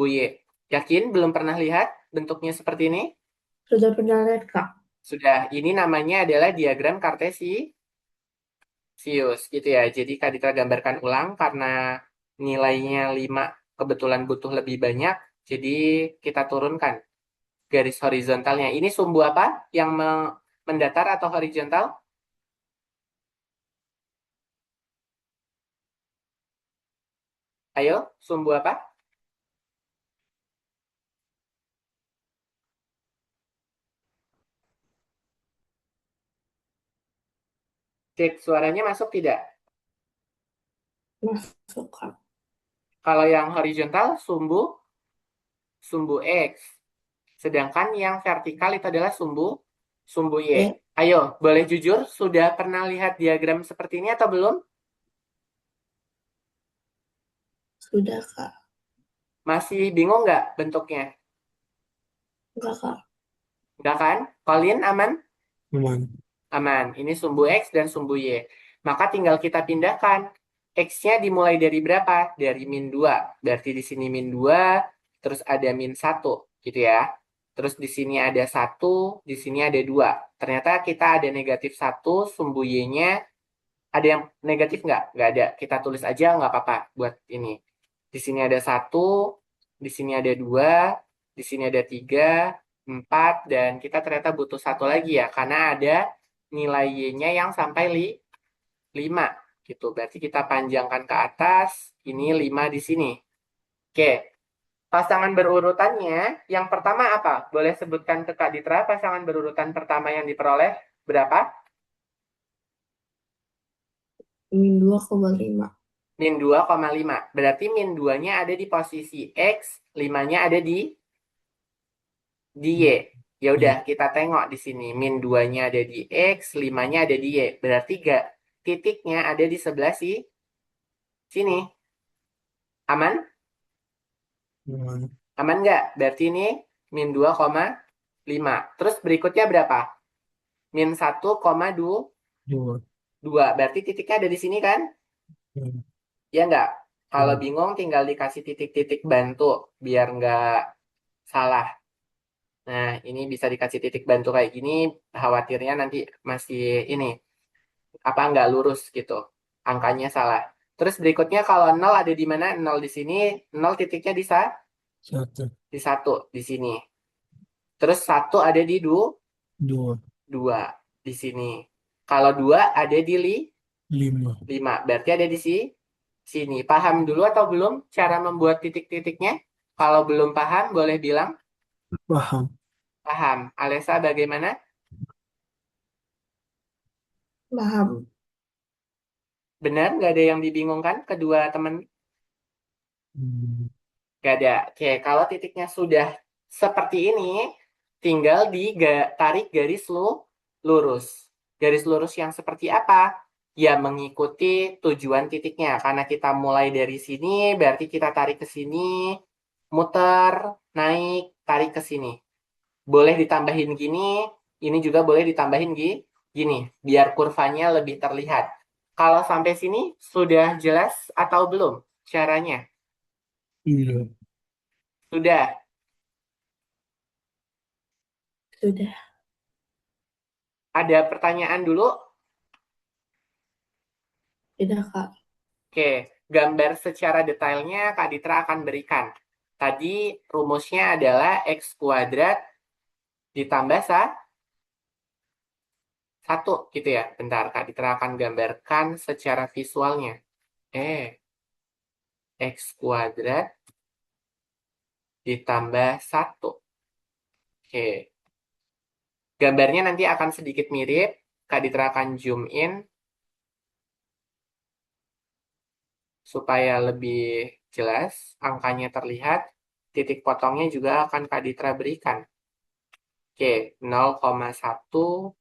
Speaker 1: Y. Yakin belum pernah lihat bentuknya seperti ini?
Speaker 3: Sudah pernah lihat, Kak?
Speaker 1: Sudah. Ini namanya adalah diagram kartesius gitu ya. Jadi Kak Ditra gambarkan ulang karena nilainya 5 kebetulan butuh lebih banyak. Jadi kita turunkan garis horizontalnya. Ini sumbu apa? Yang mendatar atau horizontal? Ayo, sumbu apa? Cek suaranya masuk tidak?
Speaker 3: Masuk, Kak.
Speaker 1: Kalau yang horizontal sumbu X. Sedangkan yang vertikal itu adalah sumbu Y.
Speaker 3: Ya,
Speaker 1: Ayo, boleh jujur, sudah pernah lihat diagram seperti ini atau belum?
Speaker 3: sudah, Kak.
Speaker 1: Masih bingung nggak bentuknya?
Speaker 3: Enggak, Kak.
Speaker 1: Nggak kan? Colin, aman?
Speaker 2: Aman.
Speaker 1: Aman. Ini sumbu X dan sumbu Y. Maka tinggal kita pindahkan. X-nya dimulai dari berapa? Dari min 2. Berarti di sini min 2, terus ada min 1, gitu ya. Terus di sini ada 1, di sini ada 2. Ternyata kita ada negatif 1, sumbu Y-nya. Ada yang negatif nggak? Nggak ada. Kita tulis aja nggak apa-apa buat ini. Di sini ada 1, di sini ada 2, di sini ada 3, 4, dan kita ternyata butuh 1 lagi ya. Karena ada nilai Y-nya yang sampai 5 gitu. Berarti kita panjangkan ke atas, ini 5 di sini. Oke, pasangan berurutannya yang pertama apa? Boleh sebutkan ke Kak Ditra pasangan berurutan pertama yang diperoleh berapa?
Speaker 3: Min 2,5.
Speaker 1: Min 2,5. Berarti min 2-nya ada di posisi X, 5-nya ada di Y. Ya udah, kita tengok di sini. Min 2-nya ada di X, 5-nya ada di Y. Berarti gak titiknya ada di sebelah sini. Aman?
Speaker 2: Aman.
Speaker 1: Aman nggak? Berarti ini min 2,5. Terus berikutnya berapa? Min 1,2.
Speaker 2: 2.
Speaker 1: Berarti titiknya ada di sini kan? Ya nggak? Kalau
Speaker 2: Ya.
Speaker 1: bingung tinggal dikasih titik-titik bantu biar nggak salah. Nah, ini bisa dikasih titik bantu kayak gini, khawatirnya nanti masih ini, apa nggak lurus gitu. Angkanya salah. Terus berikutnya kalau 0 ada di mana? 0 di sini, 0 titiknya di
Speaker 2: 1,
Speaker 1: di 1 di sini. Terus 1 ada di
Speaker 2: 2,
Speaker 1: 2 di sini. Kalau 2 ada di
Speaker 2: 5.
Speaker 1: 5, berarti ada di sini. Paham dulu atau belum cara membuat titik-titiknya? Kalau belum paham, boleh bilang
Speaker 2: Paham.
Speaker 1: paham. Alesa bagaimana?
Speaker 3: Paham.
Speaker 1: Benar? Nggak ada yang dibingungkan kedua teman?
Speaker 2: Hmm,
Speaker 1: Nggak ada. Oke, kalau titiknya sudah seperti ini, tinggal ditarik garis lurus. Garis lurus yang seperti apa? Ya, mengikuti tujuan titiknya. Karena kita mulai dari sini, berarti kita tarik ke sini, muter, naik, tarik ke sini. Boleh ditambahin gini, ini juga boleh ditambahin gini, biar kurvanya lebih terlihat. Kalau sampai sini, sudah jelas atau belum caranya?
Speaker 2: Iya.
Speaker 1: Sudah.
Speaker 3: Sudah.
Speaker 1: Ada pertanyaan dulu?
Speaker 3: Sudah, Kak.
Speaker 1: Oke, gambar secara detailnya Kak Ditra akan berikan. Tadi rumusnya adalah X kuadrat ditambah 1 gitu ya. Bentar, Kak Ditra akan gambarkan secara visualnya. X kuadrat ditambah 1. Oke, gambarnya nanti akan sedikit mirip. Kak Ditra akan zoom in supaya lebih jelas. Angkanya terlihat. Titik potongnya juga akan Kak Ditra berikan. Oke, 0,1.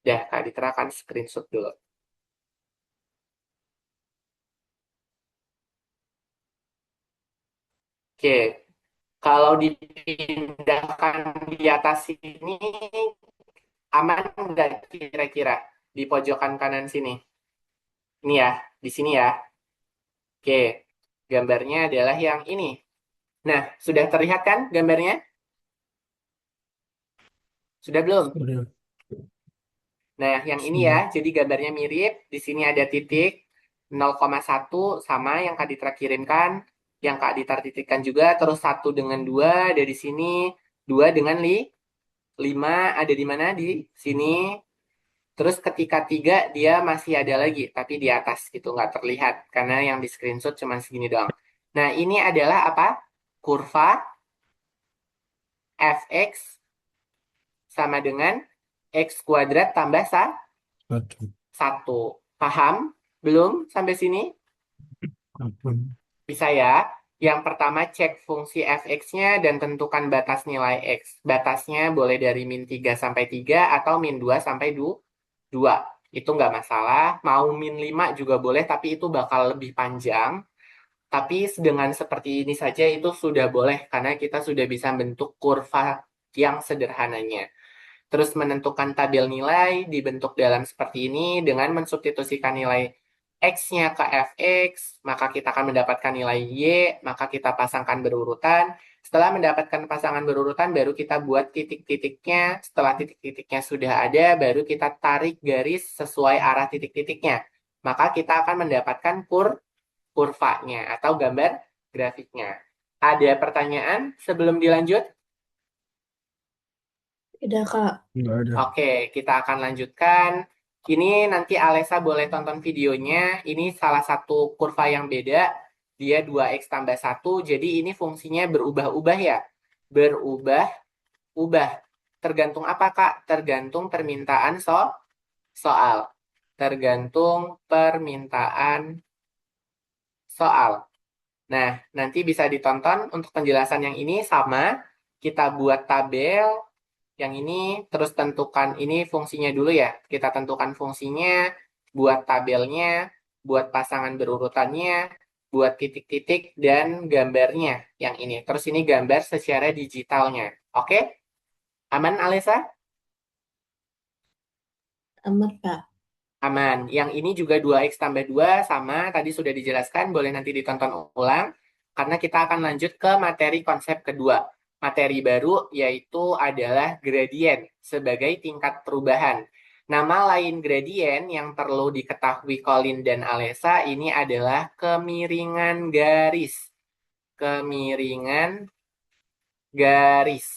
Speaker 1: Dah, Kak Ditra akan screenshot dulu. Oke, kalau dipindahkan di atas sini, aman nggak kira-kira di pojokan kanan sini? Ini ya, di sini ya. Oke, gambarnya adalah yang ini. Nah, sudah terlihat kan gambarnya? Sudah belum?
Speaker 2: Sudah.
Speaker 1: Nah, yang ini ya,
Speaker 2: Sudah.
Speaker 1: jadi gambarnya mirip. Di sini ada titik 0,1 sama yang Kak Ditra kirimkan. Yang Kak Ditra titikkan juga. Terus 1 dengan 2 ada di sini. 2 dengan 5 ada di mana? Di sini. Terus ketika 3 dia masih ada lagi. Tapi di atas gitu, nggak terlihat. Karena yang di screenshot cuma segini doang. Nah, ini adalah apa? Kurva fx sama dengan x kuadrat tambah
Speaker 2: 1.
Speaker 1: 1. Paham? Belum sampai sini?
Speaker 2: Paham.
Speaker 1: Bisa ya. Yang pertama cek fungsi fx-nya dan tentukan batas nilai x. Batasnya boleh dari min 3 sampai 3 atau min 2 sampai 2. Itu nggak masalah. Mau min 5 juga boleh, tapi itu bakal lebih panjang. Tapi dengan seperti ini saja itu sudah boleh, karena kita sudah bisa bentuk kurva yang sederhananya. Terus menentukan tabel nilai dibentuk dalam seperti ini dengan mensubstitusikan nilai X-nya ke Fx, maka kita akan mendapatkan nilai Y, maka kita pasangkan berurutan. Setelah mendapatkan pasangan berurutan, baru kita buat titik-titiknya. Setelah titik-titiknya sudah ada, baru kita tarik garis sesuai arah titik-titiknya. Maka kita akan mendapatkan kurvanya atau gambar grafiknya. Ada pertanyaan sebelum dilanjut?
Speaker 3: Sudah, Kak.
Speaker 2: Enggak ada.
Speaker 1: Oke, kita akan lanjutkan. Ini nanti Alesa boleh tonton videonya. Ini salah satu kurva yang beda. Dia 2x tambah 1. Jadi ini fungsinya berubah-ubah ya. Berubah-ubah. Tergantung apa, Kak? Tergantung permintaan soal. Tergantung permintaan soal. Nah, nanti bisa ditonton untuk penjelasan yang ini sama. Kita buat tabel yang ini, terus tentukan ini fungsinya dulu ya. Kita tentukan fungsinya, buat tabelnya, buat pasangan berurutannya, buat titik-titik, dan gambarnya yang ini. Terus ini gambar secara digitalnya. Oke? Aman, Alesa?
Speaker 3: Amat, Kak.
Speaker 1: Aman. Yang ini juga 2x tambah 2 sama, tadi sudah dijelaskan, boleh nanti ditonton ulang. karena kita akan lanjut ke materi konsep kedua. Materi baru yaitu adalah gradien sebagai tingkat perubahan. Nama lain gradien yang perlu diketahui Colin dan Alessa ini adalah kemiringan garis. Kemiringan garis.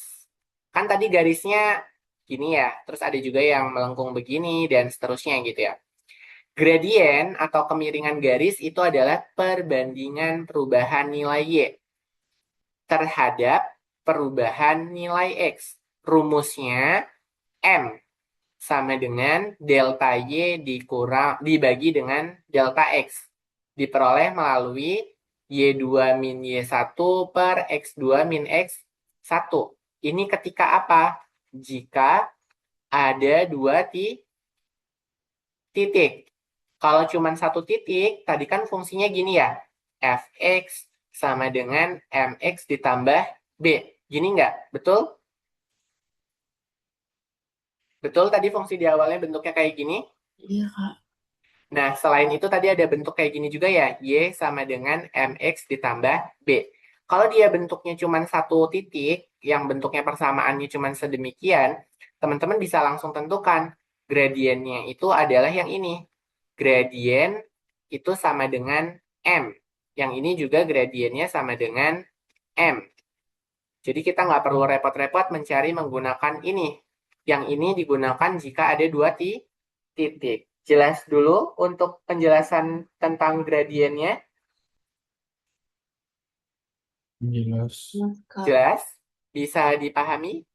Speaker 1: Kan tadi garisnya gini ya, terus ada juga yang melengkung begini dan seterusnya gitu ya. Gradien atau kemiringan garis itu adalah perbandingan perubahan nilai Y terhadap perubahan nilai X. Rumusnya M sama dengan delta Y dibagi dengan delta X. Diperoleh melalui Y2 min Y1 per X2 min X1. Ini ketika apa? Jika ada dua titik. Kalau cuma satu titik, tadi kan fungsinya gini ya. Fx sama dengan mx ditambah b. Gini nggak? Betul? Betul tadi fungsi di awalnya bentuknya kayak gini?
Speaker 3: Iya, Kak.
Speaker 1: Nah, selain itu tadi ada bentuk kayak gini juga ya. Y sama dengan mx ditambah b. Kalau dia bentuknya cuma satu titik, yang bentuknya persamaannya cuma sedemikian, teman-teman bisa langsung tentukan gradiennya itu adalah yang ini. Gradien itu sama dengan M. Yang ini juga gradiennya sama dengan M. Jadi kita nggak perlu repot-repot mencari menggunakan ini. Yang ini digunakan jika ada dua titik. Jelas dulu untuk penjelasan tentang gradiennya.
Speaker 2: Jelas.
Speaker 3: Mas, Kak.
Speaker 1: Jelas? Bisa dipahami?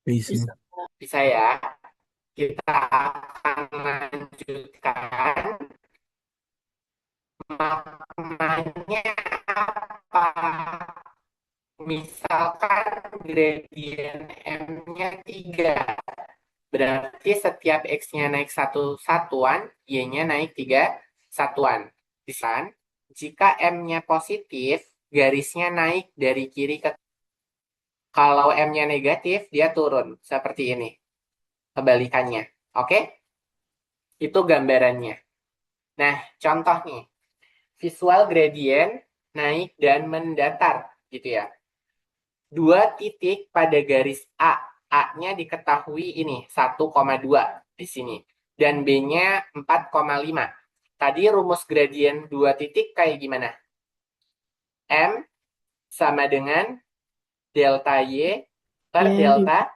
Speaker 2: Bisa.
Speaker 3: Bisa.
Speaker 1: Bisa ya. Kita akan lanjutkan. Maknanya apa? Misalkan gradien M-nya 3. Berarti setiap X-nya naik satu satuan, Y-nya naik 3 satuan. Di sana, jika M-nya positif, garisnya naik dari kiri ke kalau M-nya negatif, dia turun. Seperti ini. Kebalikannya. Oke? Itu gambarannya. Nah, contoh nih. Visual gradient naik dan mendatar. Gitu ya. Dua titik pada garis A. A-nya diketahui ini 1,2 di sini. Dan B-nya 4,5. Tadi rumus gradien dua titik kayak gimana? M sama dengan delta Y per
Speaker 3: Y
Speaker 1: delta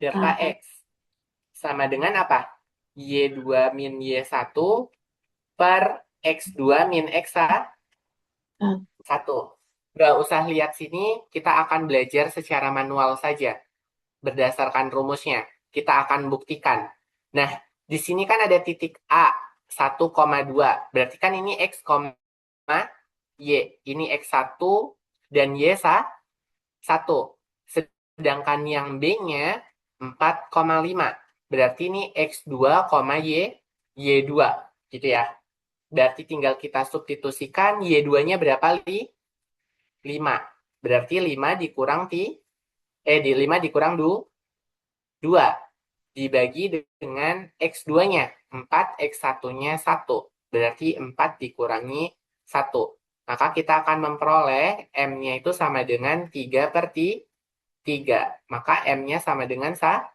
Speaker 3: delta
Speaker 1: X. Sama dengan apa? Y2 min Y1 per X2 min X1. Nggak usah lihat sini, kita akan belajar secara manual saja. Berdasarkan rumusnya. Kita akan buktikan. Nah, di sini kan ada titik A, 1,2. Berarti kan ini X, Y. Ini X1 dan Y1. Sedangkan yang B-nya 4,5. Berarti ini X2, Y2. Gitu ya. Berarti tinggal kita substitusikan Y2-nya berapa? 5. Berarti 5 dikurang di 5 dikurang 2 dibagi dengan X2-nya. 4, X1-nya 1. Berarti 4 dikurangi 1. Maka kita akan memperoleh M-nya itu sama dengan 3 per 3. Maka M-nya sama dengan 1.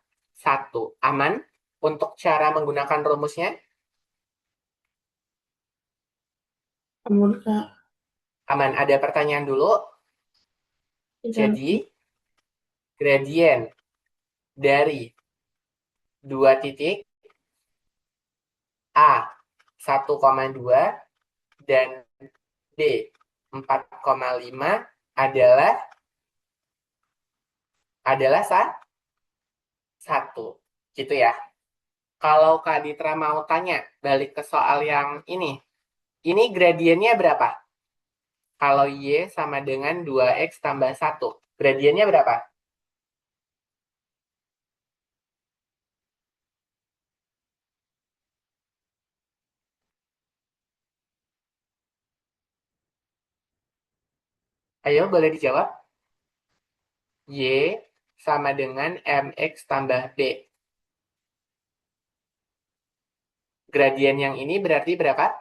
Speaker 1: Aman untuk cara menggunakan rumusnya?
Speaker 3: Amun, Kak.
Speaker 1: Aman. Ada pertanyaan dulu?
Speaker 3: Tidak.
Speaker 1: Jadi, gradien dari dua titik A 1,2 dan B 4,5 adalah satu. Gitu ya. Kalau Kak Ditra mau tanya, balik ke soal yang ini. Ini gradiennya berapa? Kalau Y sama dengan 2X tambah 1. Gradiennya berapa? Ayo, boleh dijawab. Y sama dengan MX tambah B. Gradien yang ini berarti berapa?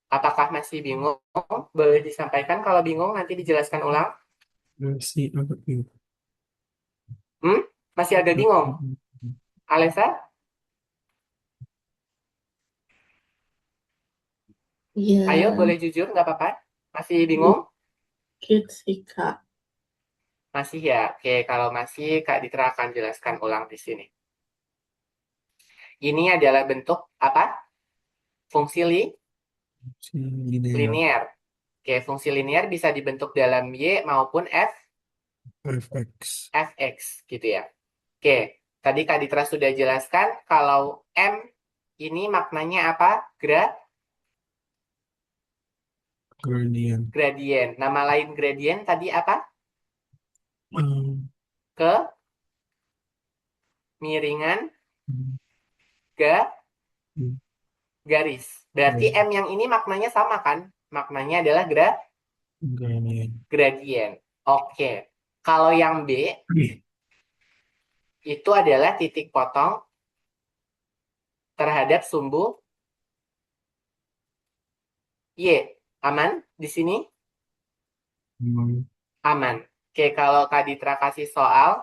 Speaker 1: Apakah masih bingung? Boleh disampaikan kalau bingung, nanti dijelaskan ulang.
Speaker 2: Masih agak bingung.
Speaker 1: Hmm? Masih agak bingung? Alesa? Ayo,
Speaker 3: Ya,
Speaker 1: boleh jujur, nggak apa-apa. Masih bingung?
Speaker 3: dikit sih, Kak.
Speaker 1: Masih ya? Oke, kalau masih, Kak Ditra akan jelaskan ulang di sini. Ini adalah bentuk apa? Fungsi
Speaker 2: Si linear
Speaker 1: linear. Oke, fungsi linear bisa dibentuk dalam Y maupun
Speaker 2: fx
Speaker 1: fx, gitu ya. Oke, tadi Kak Ditra sudah jelaskan kalau M ini maknanya apa?
Speaker 2: gradient.
Speaker 1: Gradien. Nama lain gradien tadi apa?
Speaker 2: Hmm,
Speaker 1: Kemiringan
Speaker 2: hmm, hmm,
Speaker 1: garis. Berarti
Speaker 2: hmm,
Speaker 1: M yang ini maknanya sama kan? Maknanya adalah
Speaker 2: gradient.
Speaker 1: gradien. Oke. Kalau yang B itu adalah titik potong terhadap sumbu Y. Aman di sini?
Speaker 2: Hmm,
Speaker 1: Aman. Oke, kalau Kak Ditra kasih soal,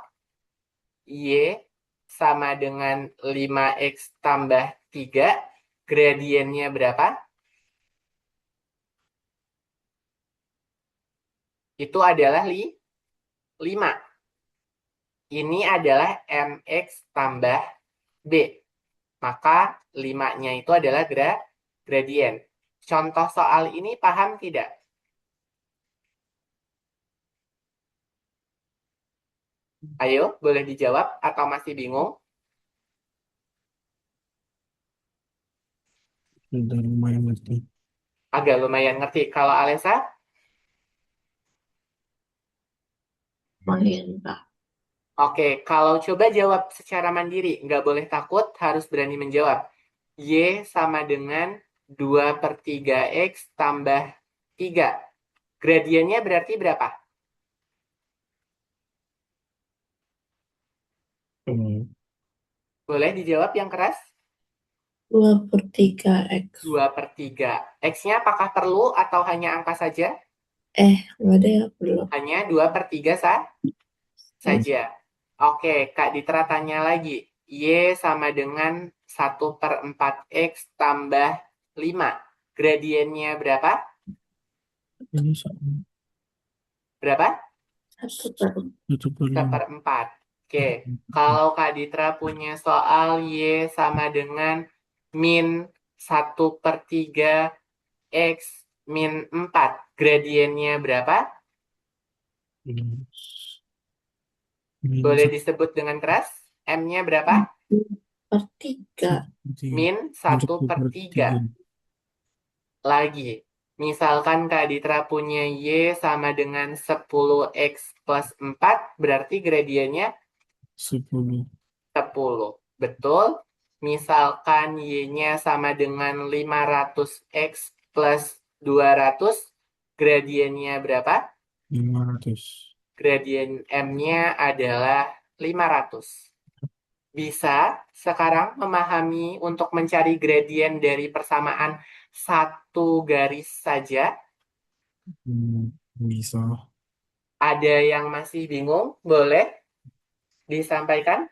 Speaker 1: Y sama dengan 5X tambah 3, gradiennya berapa? Itu adalah 5. Ini adalah MX tambah B. Maka 5-nya itu adalah gradien. Contoh soal ini paham tidak? Ayo, boleh dijawab atau masih bingung?
Speaker 2: sudah lumayan ngerti.
Speaker 1: Agak lumayan ngerti. Kalau Alessa,
Speaker 3: Lumayan, Kak.
Speaker 1: oke. Kalau coba jawab secara mandiri, nggak boleh takut, harus berani menjawab. Y sama dengan 2/3X tambah 3. Gradiennya berarti berapa?
Speaker 2: Hmm,
Speaker 1: Boleh dijawab yang keras?
Speaker 3: 2/3 X.
Speaker 1: 2/3. X-nya apakah perlu atau hanya angka saja?
Speaker 3: Nggak ada ya, belum.
Speaker 1: Hanya 2/3 saja. Oke, Kak Ditra tanya lagi. Y sama dengan 1/4X tambah 5. Gradiennya berapa?
Speaker 2: ini sama
Speaker 1: Berapa?
Speaker 2: 1/5.
Speaker 1: 1/4. Oke, kalau Kak Ditra punya soal Y sama dengan min 1/3 X min 4. Gradiennya berapa?
Speaker 2: Hmm, min
Speaker 1: Boleh disebut dengan keras? M-nya berapa?
Speaker 3: 1/3.
Speaker 1: Min
Speaker 2: min
Speaker 1: 1
Speaker 2: satu
Speaker 1: per
Speaker 2: per
Speaker 1: 3.
Speaker 2: tiga
Speaker 1: Lagi. Misalkan Kak Ditra punya Y sama dengan 10X plus 4, berarti gradiennya
Speaker 2: 10.
Speaker 1: 10. Betul? Misalkan Y-nya sama dengan 500X plus 200, gradiennya berapa?
Speaker 2: 500.
Speaker 1: Gradien M-nya adalah 500. Bisa sekarang memahami untuk mencari gradien dari persamaan satu garis saja?
Speaker 2: Bisa.
Speaker 1: Ada yang masih bingung? Boleh disampaikan?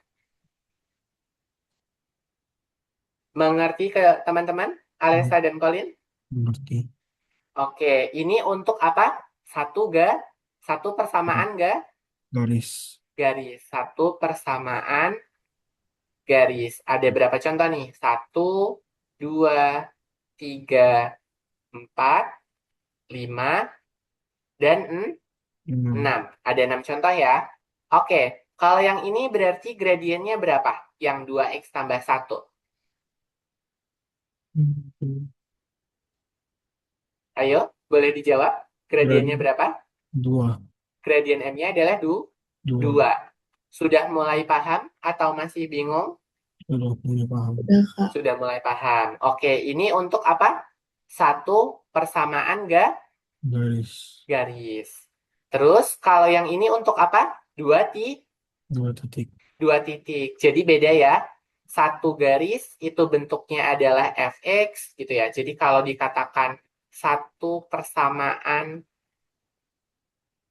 Speaker 1: Mengerti ke teman-teman? Alessa dan Colin?
Speaker 2: Mengerti.
Speaker 1: Oke, ini untuk apa? Satu persamaan
Speaker 2: Garis.
Speaker 1: garis. Satu persamaan garis. Ada berapa contoh nih? Satu, dua, tiga, empat, lima, dan
Speaker 2: 6.
Speaker 1: 6. Ada 6 contoh ya. Oke, kalau yang ini berarti gradiennya berapa? Yang 2X tambah 1. Ayo, boleh dijawab. Gradiennya
Speaker 2: Grad
Speaker 1: berapa?
Speaker 2: 2.
Speaker 1: Gradien M-nya adalah
Speaker 2: 2.
Speaker 1: 2. Sudah mulai paham atau masih bingung?
Speaker 2: Sudah punya paham.
Speaker 3: Udah, Kak.
Speaker 1: Sudah mulai paham. Oke, ini untuk apa? Satu persamaan
Speaker 2: Garis.
Speaker 1: garis. Terus kalau yang ini untuk apa?
Speaker 2: 2 titik.
Speaker 1: 2 titik. Jadi beda ya. Satu garis itu bentuknya adalah fx gitu ya. Jadi kalau dikatakan satu persamaan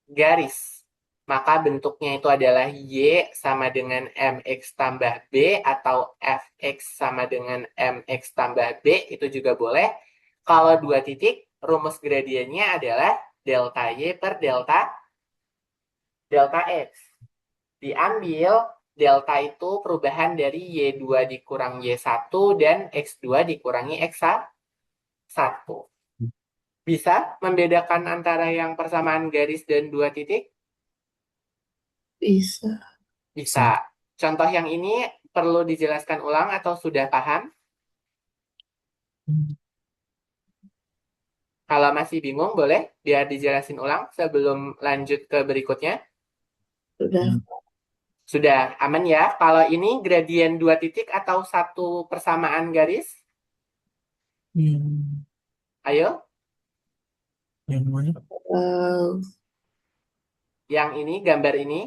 Speaker 1: garis. Maka bentuknya itu adalah Y sama dengan MX tambah B atau Fx sama dengan MX tambah B, itu juga boleh. Kalau dua titik, rumus gradiennya adalah delta Y per delta X. Diambil delta itu perubahan dari Y2 dikurang Y1 dan X2 dikurangi X1. Bisa membedakan antara yang persamaan garis dan dua titik?
Speaker 3: Bisa.
Speaker 1: Bisa. Contoh yang ini perlu dijelaskan ulang atau sudah paham? Kalau masih bingung, boleh biar dijelasin ulang sebelum lanjut ke berikutnya.
Speaker 3: Udah.
Speaker 1: Sudah aman ya? Kalau ini gradien dua titik atau satu persamaan garis? Ayo,
Speaker 2: Yang mana?
Speaker 3: Eh,
Speaker 1: yang ini, gambar ini,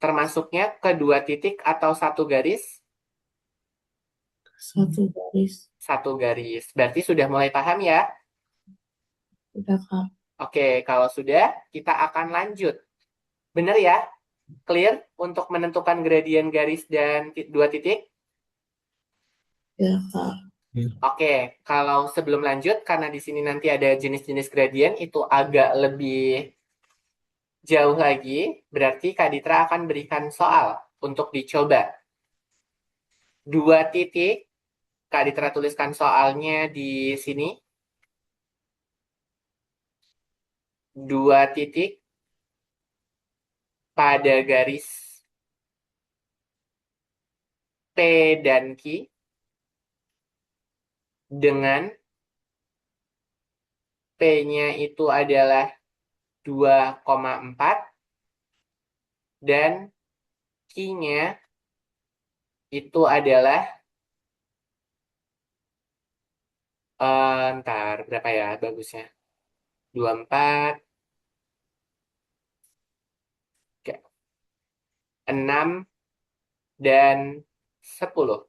Speaker 1: termasuknya kedua titik atau satu garis?
Speaker 3: satu garis.
Speaker 1: Satu garis. Berarti sudah mulai paham ya?
Speaker 3: Udah, Kak.
Speaker 1: Oke, kalau sudah, kita akan lanjut. Benar ya? Clear untuk menentukan gradien garis dan dua titik?
Speaker 3: Ya, Kak.
Speaker 1: Oke, kalau sebelum lanjut, karena di sini nanti ada jenis-jenis gradien, itu agak lebih jauh lagi, berarti Kak Ditra akan berikan soal untuk dicoba. Dua titik, Kak Ditra tuliskan soalnya di sini. Dua titik pada garis P dan Q dengan P-nya itu adalah 2,4 dan Q-nya itu adalah ntar berapa ya bagusnya? 24, 6, dan 10.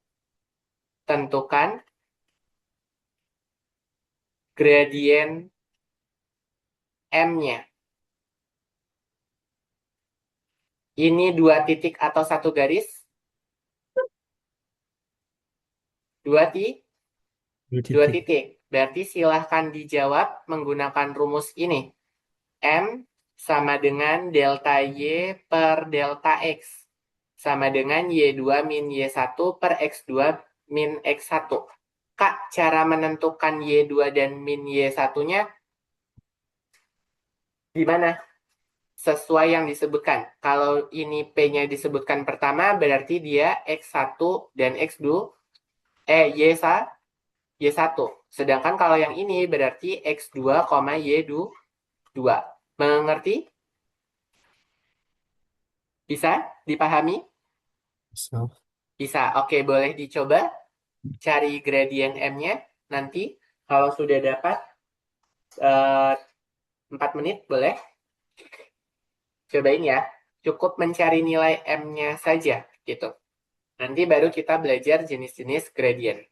Speaker 1: Tentukan gradien M-nya. Ini dua titik atau satu garis? Dua titik.
Speaker 2: Dua
Speaker 1: Dua
Speaker 2: titik.
Speaker 1: titik. Berarti silahkan dijawab menggunakan rumus ini. M sama dengan delta Y per delta X. Sama dengan Y2 min Y1 per X2 min X1. Kak, cara menentukan Y2 dan min Y1-nya gimana? Sesuai yang disebutkan. Kalau ini P-nya disebutkan pertama, berarti dia X1 dan X2, Y1. Y1. Sedangkan kalau yang ini berarti X2, Y2. Mengerti? Bisa dipahami?
Speaker 2: Bisa.
Speaker 1: Bisa. Oke, boleh dicoba cari gradien M-nya. Nanti kalau sudah dapat 4 menit, boleh cobain ya. Cukup mencari nilai M-nya saja gitu. Nanti baru kita belajar jenis-jenis gradien.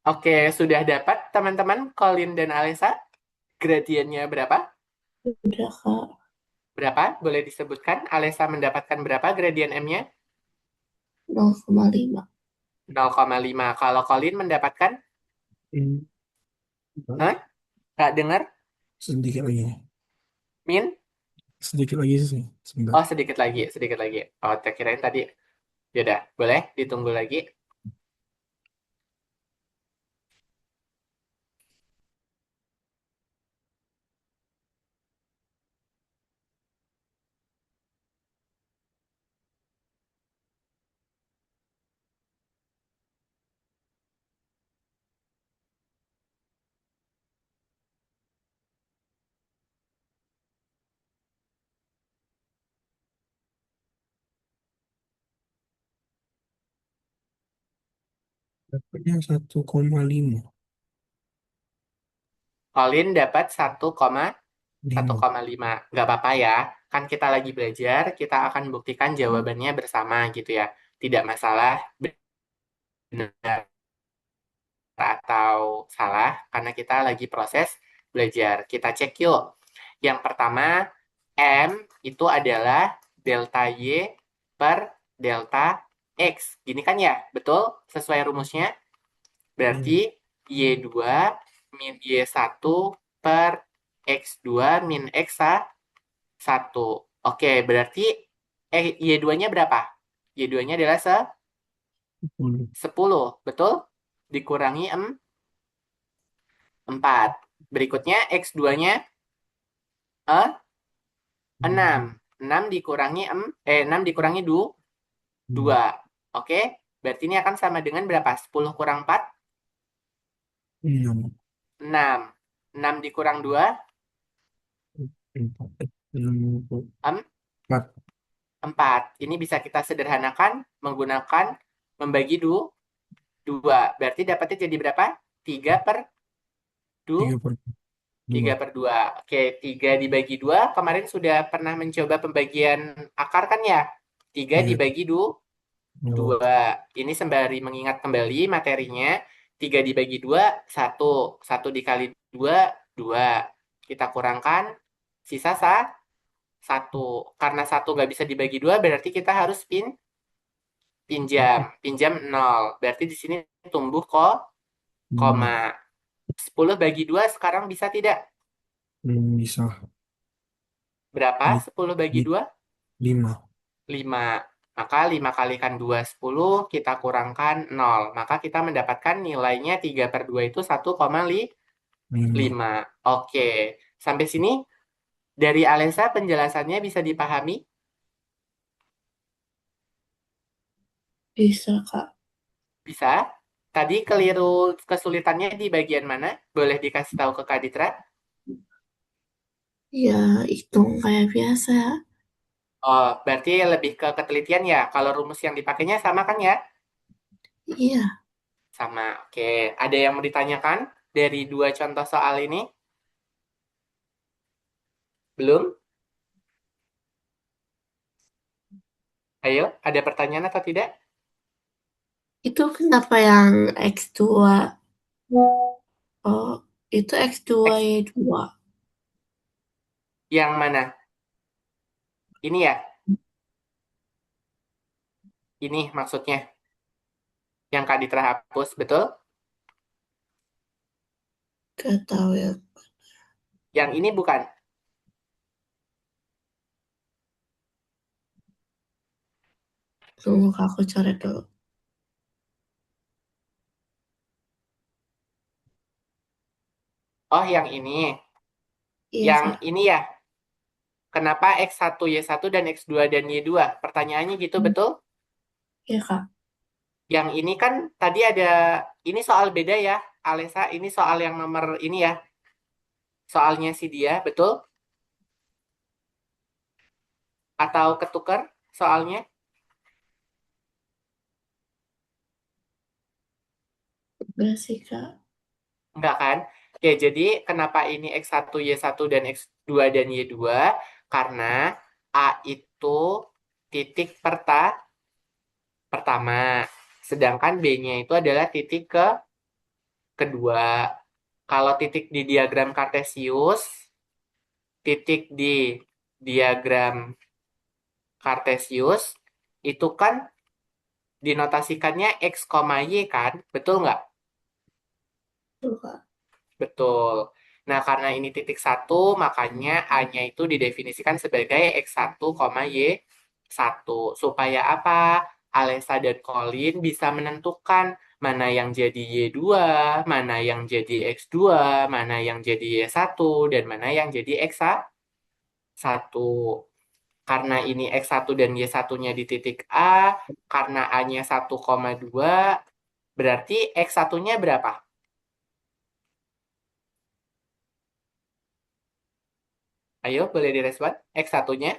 Speaker 1: Oke, sudah dapat teman-teman Colin dan Alesa? Gradiennya berapa?
Speaker 3: Udah, Kak.
Speaker 1: Berapa? Boleh disebutkan Alesa mendapatkan berapa gradien M-nya?
Speaker 3: 0,5.
Speaker 1: 0,5. Kalau Colin mendapatkan?
Speaker 2: Hmm, Bentar,
Speaker 1: Hah? Nggak dengar?
Speaker 2: sedikit lagi.
Speaker 1: Min?
Speaker 2: Sedikit lagi sih. Sebentar.
Speaker 1: Oh, sedikit lagi, sedikit lagi. Oh, tak kirain tadi. Yaudah, boleh ditunggu lagi.
Speaker 2: Dapatnya 1,5.
Speaker 1: Colin dapat
Speaker 2: 5.
Speaker 1: 1,5. Nggak apa-apa ya. Kan kita lagi belajar, kita akan buktikan jawabannya bersama gitu ya. Tidak masalah benar atau salah, karena kita lagi proses belajar. Kita cek yuk. Yang pertama, M itu adalah delta Y per delta X. Gini kan ya? Betul? Sesuai rumusnya? Berarti
Speaker 2: Hmm.
Speaker 1: Y2 min Y1 per X2 min X1. Oke, berarti Y2-nya berapa? Y2-nya adalah
Speaker 2: 10.
Speaker 1: 10, betul? Dikurangi 4. Berikutnya X2-nya 6.
Speaker 2: Hmm.
Speaker 1: 6 dikurangi 6 dikurangi 2. Oke, berarti ini akan sama dengan berapa? 10 kurang 4?
Speaker 2: 6.
Speaker 1: 6. 6 dikurang 2?
Speaker 2: 4. 4.
Speaker 1: 4. Ini bisa kita sederhanakan menggunakan membagi 2. Berarti dapatnya jadi berapa? 3 per 2?
Speaker 2: 3 per
Speaker 1: 3
Speaker 2: 2.
Speaker 1: per 2. Oke, 3 dibagi 2. Kemarin sudah pernah mencoba pembagian akar kan ya? 3
Speaker 2: Ya,
Speaker 1: dibagi 2.
Speaker 2: ya.
Speaker 1: Ini sembari mengingat kembali materinya. 3 dibagi 2, 1. 1 dikali 2, 2. Kita kurangkan, sisa 1. Karena 1 nggak bisa dibagi 2, berarti kita harus pinjam. Pinjam 0. Berarti di sini tumbuh koma. 10 bagi 2 sekarang bisa tidak?
Speaker 2: Bisa.
Speaker 1: Berapa?
Speaker 2: Li-
Speaker 1: 10 bagi
Speaker 2: li-
Speaker 1: 2?
Speaker 2: 5.
Speaker 1: 5. Maka 5 kalikan 2, 10. Kita kurangkan 0. Maka kita mendapatkan nilainya 3 per 2 itu
Speaker 2: 5.
Speaker 1: 1,5. Oke. Sampai sini dari Alesa penjelasannya bisa dipahami?
Speaker 3: Bisa, Kak.
Speaker 1: Bisa? Tadi keliru kesulitannya di bagian mana? Boleh dikasih tahu ke Kak Ditra?
Speaker 3: Ya, hitung kayak biasa.
Speaker 1: Oh, berarti lebih ke ketelitian ya. Kalau rumus yang dipakainya sama kan ya?
Speaker 3: Iya,
Speaker 1: Sama. Oke. Ada yang mau ditanyakan dari dua contoh soal ini? Belum? Ayo, ada pertanyaan atau tidak?
Speaker 3: itu kenapa yang X2? Oh, itu X2
Speaker 1: X
Speaker 3: Y2.
Speaker 1: yang mana? Ini ya? Ini maksudnya. Yang Kak Ditra hapus, betul?
Speaker 3: Gak tahu ya.
Speaker 1: Yang ini bukan.
Speaker 3: Tunggu, Kak, aku coret dulu.
Speaker 1: Oh, yang ini.
Speaker 3: Iya,
Speaker 1: Yang
Speaker 3: Kak.
Speaker 1: ini ya. Kenapa X1 Y1 dan X2 dan Y2? Pertanyaannya gitu, betul?
Speaker 3: Iya, Kak.
Speaker 1: Yang ini kan tadi ada, ini soal beda ya, Alesa. Ini soal yang nomor ini ya. Soalnya si dia, betul? Atau ketukar soalnya?
Speaker 3: Enggak sih, Kak.
Speaker 1: Enggak kan? Oke, jadi kenapa ini X1 Y1 dan X2 dan Y2? Karena A itu titik pertama, sedangkan B-nya itu adalah titik kedua. Kalau titik di diagram Kartesius, titik di diagram Kartesius itu kan dinotasikannya X, Y kan? Betul nggak?
Speaker 3: Betul, Kak.
Speaker 1: Betul. Nah, karena ini titik satu, makanya A-nya itu didefinisikan sebagai X1, Y1. Supaya apa? Alesa dan Colin bisa menentukan mana yang jadi Y2, mana yang jadi X2, mana yang jadi Y1, dan mana yang jadi X1. Karena ini X1 dan Y1-nya di titik A, karena A-nya 1,2, berarti X1-nya berapa? Ayo, boleh direspon. X1-nya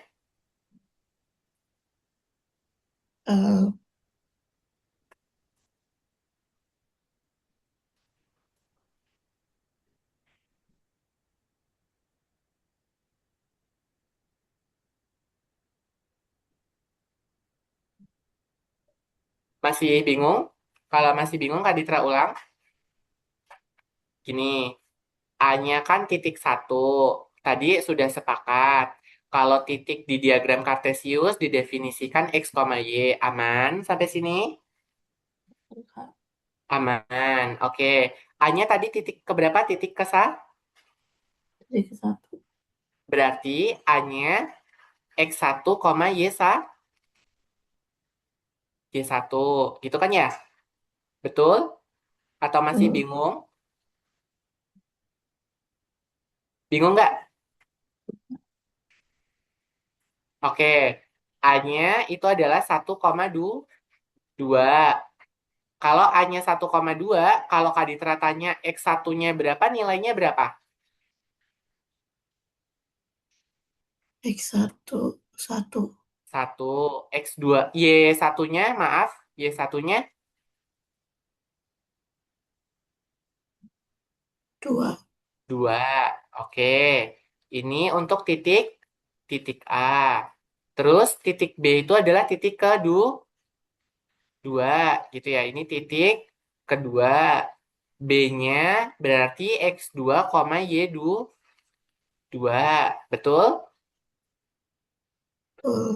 Speaker 3: Eh,
Speaker 1: masih bingung? Kalau masih bingung, Kak Ditra ulang. Gini, A-nya kan titik satu. Tadi sudah sepakat. Kalau titik di diagram Kartesius didefinisikan X, Y. Aman sampai sini?
Speaker 3: Kak.
Speaker 1: Aman. Oke. A-nya tadi titik keberapa? Titik ke
Speaker 3: Titik ke satu.
Speaker 1: berarti A-nya X1, Y1. Gitu kan ya? Betul? Atau masih
Speaker 3: Betul.
Speaker 1: bingung? Bingung nggak? Oke. A-nya itu adalah 1,2. Kalau A-nya 1,2, kalau Kaditra tanya X1-nya berapa, nilainya berapa?
Speaker 3: X1, 1,
Speaker 1: 1. X2, Y1-nya, maaf, Y1-nya
Speaker 3: 2.
Speaker 1: 2. Oke. Ini untuk titik titik A. Terus titik B itu adalah titik kedua, gitu ya. Ini titik kedua. B-nya berarti X2, Y2. Betul?
Speaker 3: Betul.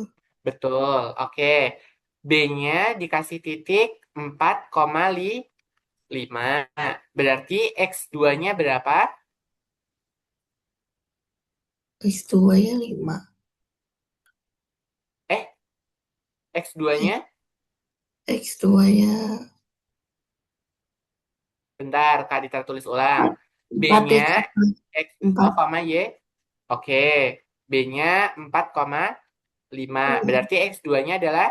Speaker 1: Betul. Oke. B-nya dikasih titik 4,5. Berarti X2-nya berapa?
Speaker 3: X2-nya 5.
Speaker 1: Eh, X2-nya?
Speaker 3: X2-nya
Speaker 1: Bentar, Kak Dita tulis ulang.
Speaker 3: 4
Speaker 1: B-nya
Speaker 3: ya, Kak.
Speaker 1: X2,
Speaker 3: 4.
Speaker 1: Y. Oke. B-nya 4,5.
Speaker 3: Hmm,
Speaker 1: Berarti X2-nya adalah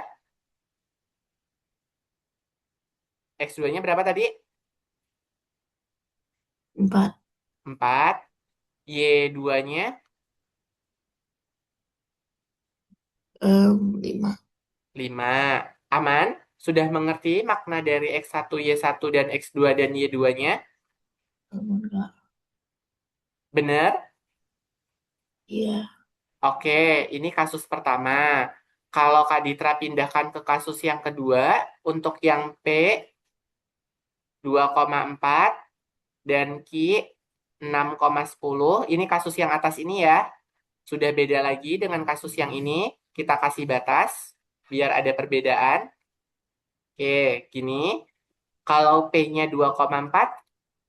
Speaker 1: X2-nya berapa tadi?
Speaker 3: 4.
Speaker 1: 4. Y2-nya
Speaker 3: 5.
Speaker 1: 5. Aman? Sudah mengerti makna dari X1, Y1, dan X2 dan Y2-nya?
Speaker 3: Enggak.
Speaker 1: Benar?
Speaker 3: Iya.
Speaker 1: Oke, ini kasus pertama. Kalau Kak Ditra pindahkan ke kasus yang kedua, untuk yang P 2,4 dan Q 6,10, ini kasus yang atas ini ya. Sudah beda lagi dengan kasus yang ini. Kita kasih batas biar ada perbedaan. Oke, gini. Kalau P-nya 2,4,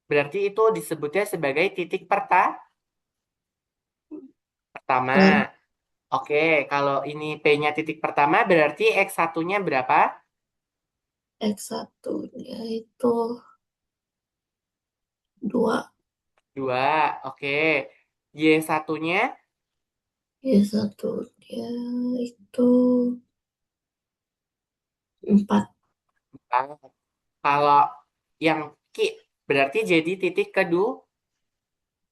Speaker 1: berarti itu disebutnya sebagai titik pertama.
Speaker 3: Eh,
Speaker 1: Oke, kalau ini P-nya titik pertama, berarti X1-nya berapa?
Speaker 3: X1-nya itu 2.
Speaker 1: 2. Oke. Y1-nya
Speaker 3: Y1-nya itu 4.
Speaker 1: 4. Kalau yang Q, berarti jadi titik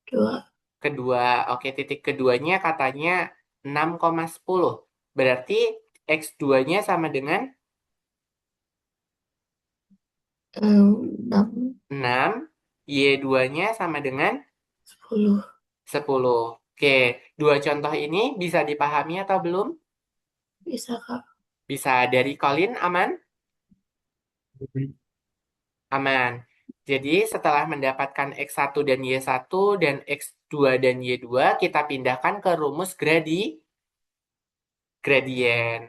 Speaker 3: Dua.
Speaker 1: kedua. Oke, titik keduanya katanya 6,10. Berarti X2-nya sama dengan
Speaker 3: 6,
Speaker 1: 6. Y2-nya sama dengan
Speaker 3: 10.
Speaker 1: 10. Oke, dua contoh ini bisa dipahami atau belum?
Speaker 3: Bisa, Kak.
Speaker 1: Bisa. Dari Colin, aman? Aman. Jadi setelah mendapatkan X1 dan Y1 dan X2 dan Y2, kita pindahkan ke rumus gradien.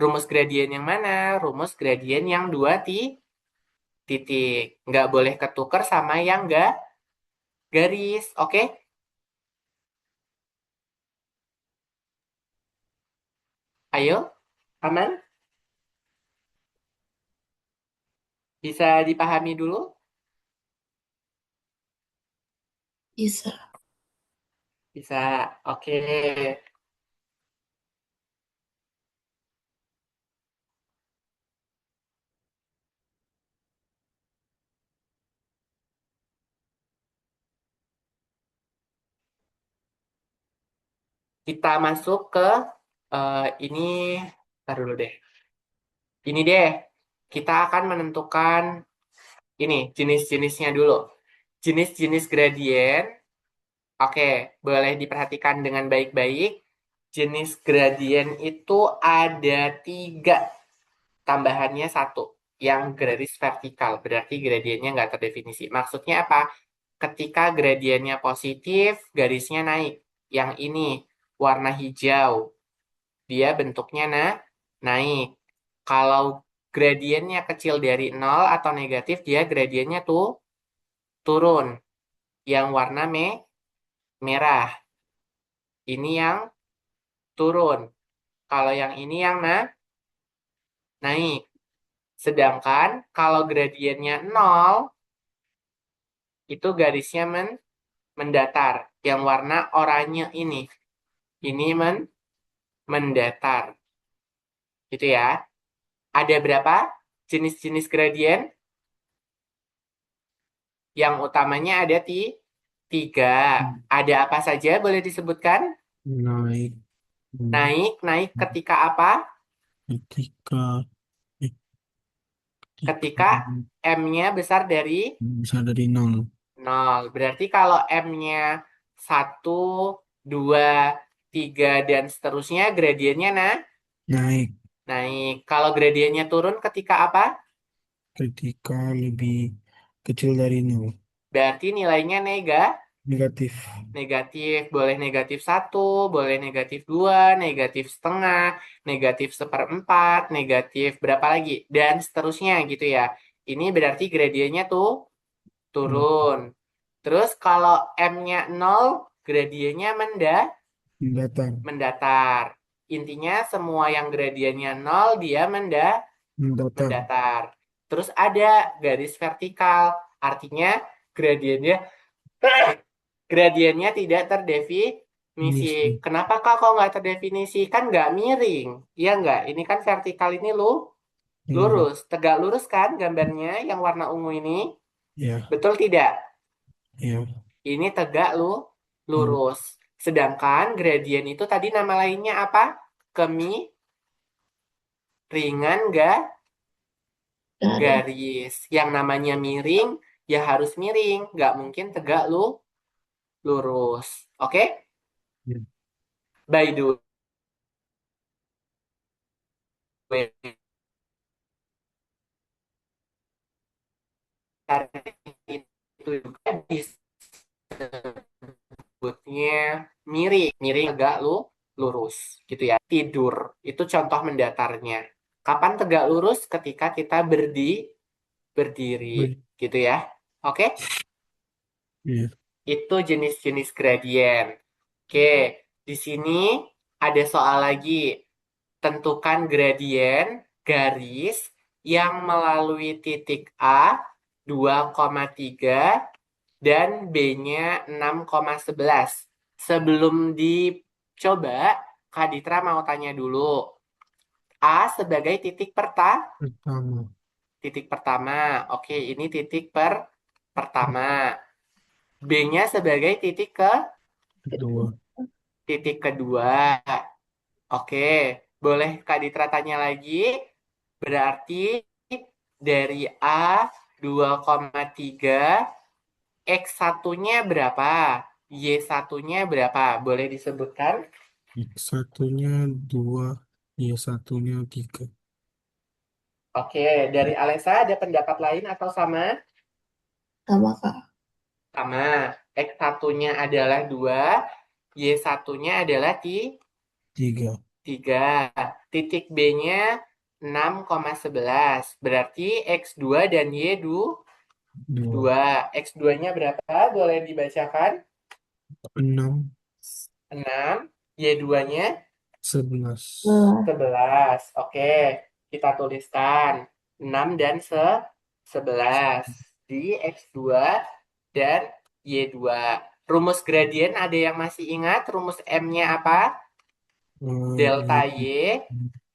Speaker 1: Rumus gradien yang mana? Rumus gradien yang dua titik. Nggak boleh ketukar sama yang nggak garis. Oke? Ayo, aman? Bisa dipahami dulu?
Speaker 3: Bisa.
Speaker 1: Bisa. Oke. Kita masuk ke ini. Ntar dulu deh. Ini deh. Kita akan menentukan ini jenis-jenisnya dulu. Jenis-jenis gradien. Oke, boleh diperhatikan dengan baik-baik. Jenis gradien itu ada tiga, tambahannya satu, yang garis vertikal. Berarti gradiennya nggak terdefinisi. Maksudnya apa? Ketika gradiennya positif, garisnya naik. Yang ini, warna hijau, dia bentuknya naik. Kalau gradiennya kecil dari nol atau negatif, dia gradiennya tuh turun. Yang warna merah. Ini yang turun. Kalau yang ini yang naik. Sedangkan kalau gradiennya 0, itu garisnya mendatar. Yang warna oranye ini. Ini mendatar. Gitu ya. Ada berapa jenis-jenis gradien? Yang utamanya ada tiga. Ada apa saja boleh disebutkan?
Speaker 2: Naik.
Speaker 1: Naik ketika apa?
Speaker 2: Ketika eh, ketika
Speaker 1: Ketika M-nya besar dari
Speaker 2: bisa dari nol.
Speaker 1: 0. Berarti kalau M-nya 1, 2, 3, dan seterusnya gradiennya
Speaker 2: Naik
Speaker 1: naik. Kalau gradiennya turun ketika apa?
Speaker 2: ketika lebih kecil dari nol.
Speaker 1: Berarti nilainya
Speaker 2: Negatif.
Speaker 1: negatif. Boleh negatif 1, boleh negatif 2, negatif setengah, negatif seperempat, negatif berapa lagi? Dan seterusnya gitu ya. Ini berarti gradiennya tuh
Speaker 2: Hmm.
Speaker 1: turun. Terus kalau M-nya 0, gradiennya
Speaker 2: Mendatar.
Speaker 1: mendatar. Intinya semua yang gradiennya 0 dia
Speaker 2: Mendatar.
Speaker 1: mendatar. Terus ada garis vertikal, artinya gradiennya gradiennya tidak terdefinisi.
Speaker 2: Ini sih.
Speaker 1: Kenapa kak kok nggak terdefinisi? Kan nggak miring. Iya nggak? Ini kan vertikal ini
Speaker 2: Iya.
Speaker 1: lurus. Tegak lurus kan gambarnya yang warna ungu ini?
Speaker 2: Ya.
Speaker 1: Betul tidak?
Speaker 2: Ya.
Speaker 1: Ini tegak
Speaker 2: Hmm.
Speaker 1: lurus. Sedangkan gradien itu tadi nama lainnya apa? Kemiringan
Speaker 3: Garis.
Speaker 1: garis. Yang namanya miring, ya harus miring. Nggak mungkin tegak lurus. Oke?
Speaker 2: Ya.
Speaker 1: By the way, itu juga disebutnya miring. Miring tegak lurus. Gitu ya. Tidur. Itu contoh mendatarnya. Kapan tegak lurus? Ketika kita berdiri.
Speaker 2: Baik.
Speaker 1: Gitu ya. Oke?
Speaker 2: Ya.
Speaker 1: Itu jenis-jenis gradien. Oke, di sini ada soal lagi. Tentukan gradien garis yang melalui titik A 2,3 dan B-nya 6,11. Sebelum dicoba, Kak Ditra mau tanya dulu. A sebagai
Speaker 2: Pertama.
Speaker 1: titik pertama. Oke, ini titik pertama. B-nya sebagai
Speaker 2: Kedua.
Speaker 1: titik kedua. Oke, boleh Kak Ditra tanya lagi? Berarti dari A 2,3, X satunya berapa? Y satunya berapa? Boleh disebutkan?
Speaker 2: X satunya dua. Y satunya tiga.
Speaker 1: Oke, dari Alessa ada pendapat lain atau sama?
Speaker 3: Sama, Kak.
Speaker 1: Sama. X1-nya adalah 2, Y1-nya adalah
Speaker 2: 3.
Speaker 1: 3. Titik B-nya 6,11. Berarti X2 dan Y2.
Speaker 2: 2.
Speaker 1: 2. X2-nya berapa? Boleh dibacakan?
Speaker 2: 6.
Speaker 1: 6. Y2-nya
Speaker 2: 11.
Speaker 1: 11. Oke, kita tuliskan 6 dan 11 di X2 dan Y2. Rumus gradien ada yang masih ingat? Rumus M-nya apa? Delta
Speaker 2: Y
Speaker 1: Y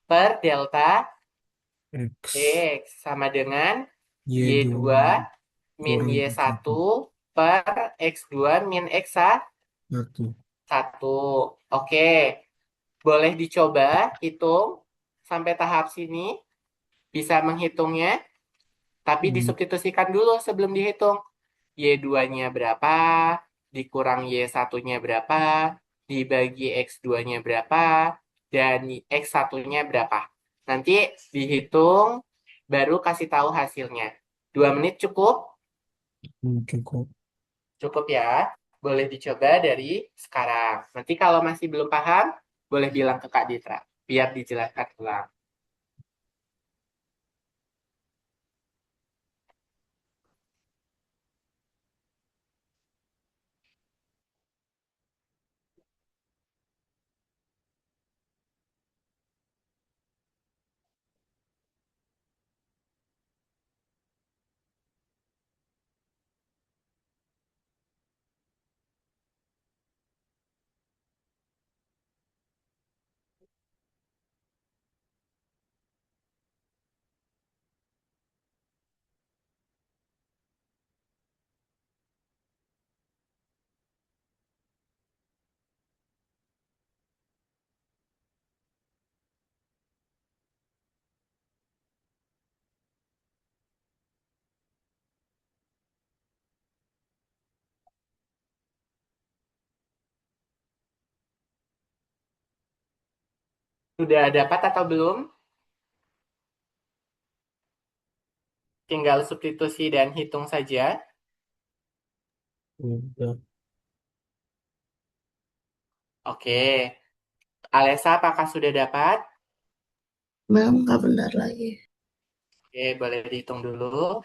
Speaker 1: per delta
Speaker 2: X.
Speaker 1: X sama dengan
Speaker 2: Y2
Speaker 1: Y2 min
Speaker 2: kurang
Speaker 1: Y1
Speaker 2: 1.
Speaker 1: per X2 min
Speaker 2: Satu.
Speaker 1: X1. Oke, boleh dicoba hitung sampai tahap sini. Bisa menghitungnya, tapi
Speaker 2: Hmm,
Speaker 1: disubstitusikan dulu sebelum dihitung. Y2-nya berapa, dikurang Y1-nya berapa, dibagi X2-nya berapa, dan X1-nya berapa. Nanti dihitung, baru kasih tahu hasilnya. 2 menit cukup?
Speaker 2: Cukup.
Speaker 1: Cukup ya. Boleh dicoba dari sekarang. Nanti kalau masih belum paham, boleh bilang ke Kak Ditra, biar dijelaskan ulang. Sudah dapat atau belum? Tinggal substitusi dan hitung saja.
Speaker 2: Udah.
Speaker 1: Oke. Alesa, apakah sudah dapat?
Speaker 3: Belum, Kak, bentar lagi.
Speaker 1: Oke, boleh dihitung dulu.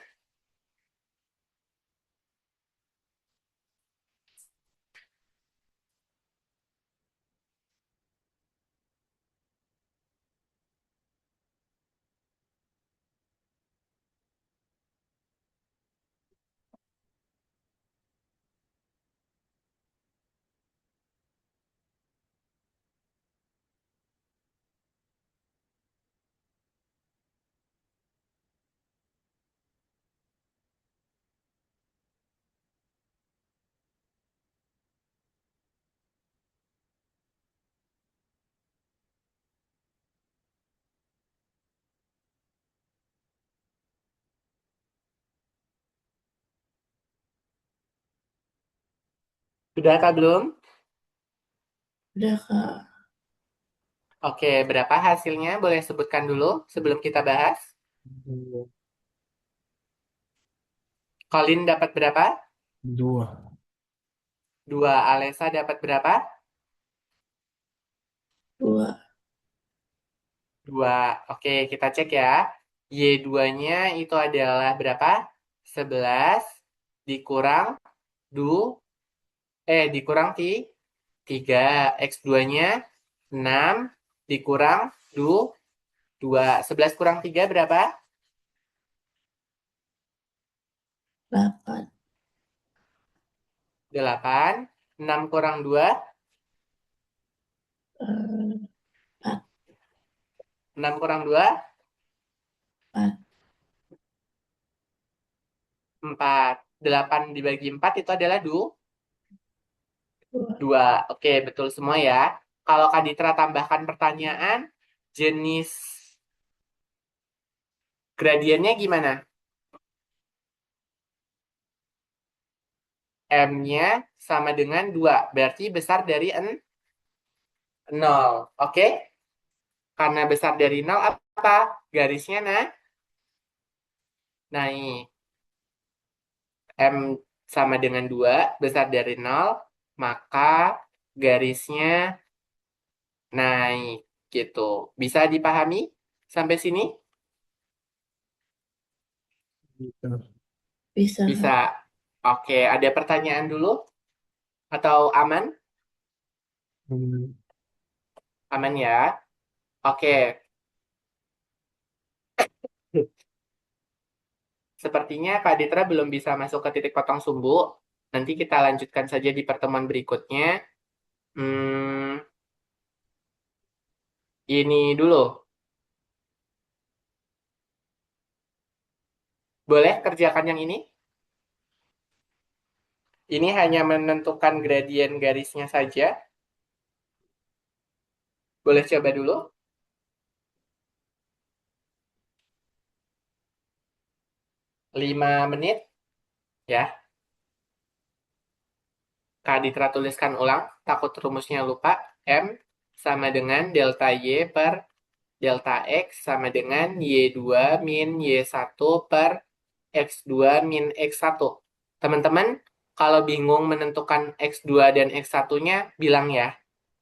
Speaker 1: Sudah atau belum?
Speaker 3: Udah, Kak.
Speaker 1: Oke, berapa hasilnya? Boleh sebutkan dulu sebelum kita bahas.
Speaker 2: Dua.
Speaker 1: Colin dapat berapa?
Speaker 2: Dua.
Speaker 1: 2. Alesa dapat berapa?
Speaker 3: 2.
Speaker 1: 2. Oke, kita cek ya. Y2-nya itu adalah berapa? 11 dikurang du dikurang 3. X2-nya 6 dikurang 2. 11 kurang 3 berapa?
Speaker 3: 8.
Speaker 1: 8. 6 kurang 2.
Speaker 3: 4.
Speaker 1: 6 kurang 2.
Speaker 3: 4.
Speaker 1: 4. 8 dibagi 4 itu adalah
Speaker 3: 2.
Speaker 1: 2. Oke, betul semua ya. Kalau Kak Ditra tambahkan pertanyaan, jenis gradiennya gimana? M-nya sama dengan 2. Berarti besar dari 0. Oke? Karena besar dari 0 apa? Garisnya naik. M sama dengan 2 besar dari 0, maka garisnya naik gitu. Bisa dipahami sampai sini?
Speaker 2: Bisa.
Speaker 3: Bisa,
Speaker 1: Bisa.
Speaker 3: Kak.
Speaker 1: Oke, ada pertanyaan dulu atau aman?
Speaker 2: Hmm,
Speaker 1: Aman ya. Oke, sepertinya Kak Ditra belum bisa masuk ke titik potong sumbu. Nanti kita lanjutkan saja di pertemuan berikutnya. Hmm, ini dulu. Boleh kerjakan yang ini? Ini hanya menentukan gradien garisnya saja. Boleh coba dulu? 5 menit ya. Kak Ditra tuliskan ulang. Takut rumusnya lupa. M sama dengan delta Y per delta X sama dengan Y2 min Y1 per X2 min X1. Teman-teman, kalau bingung menentukan X2 dan X1-nya, bilang ya.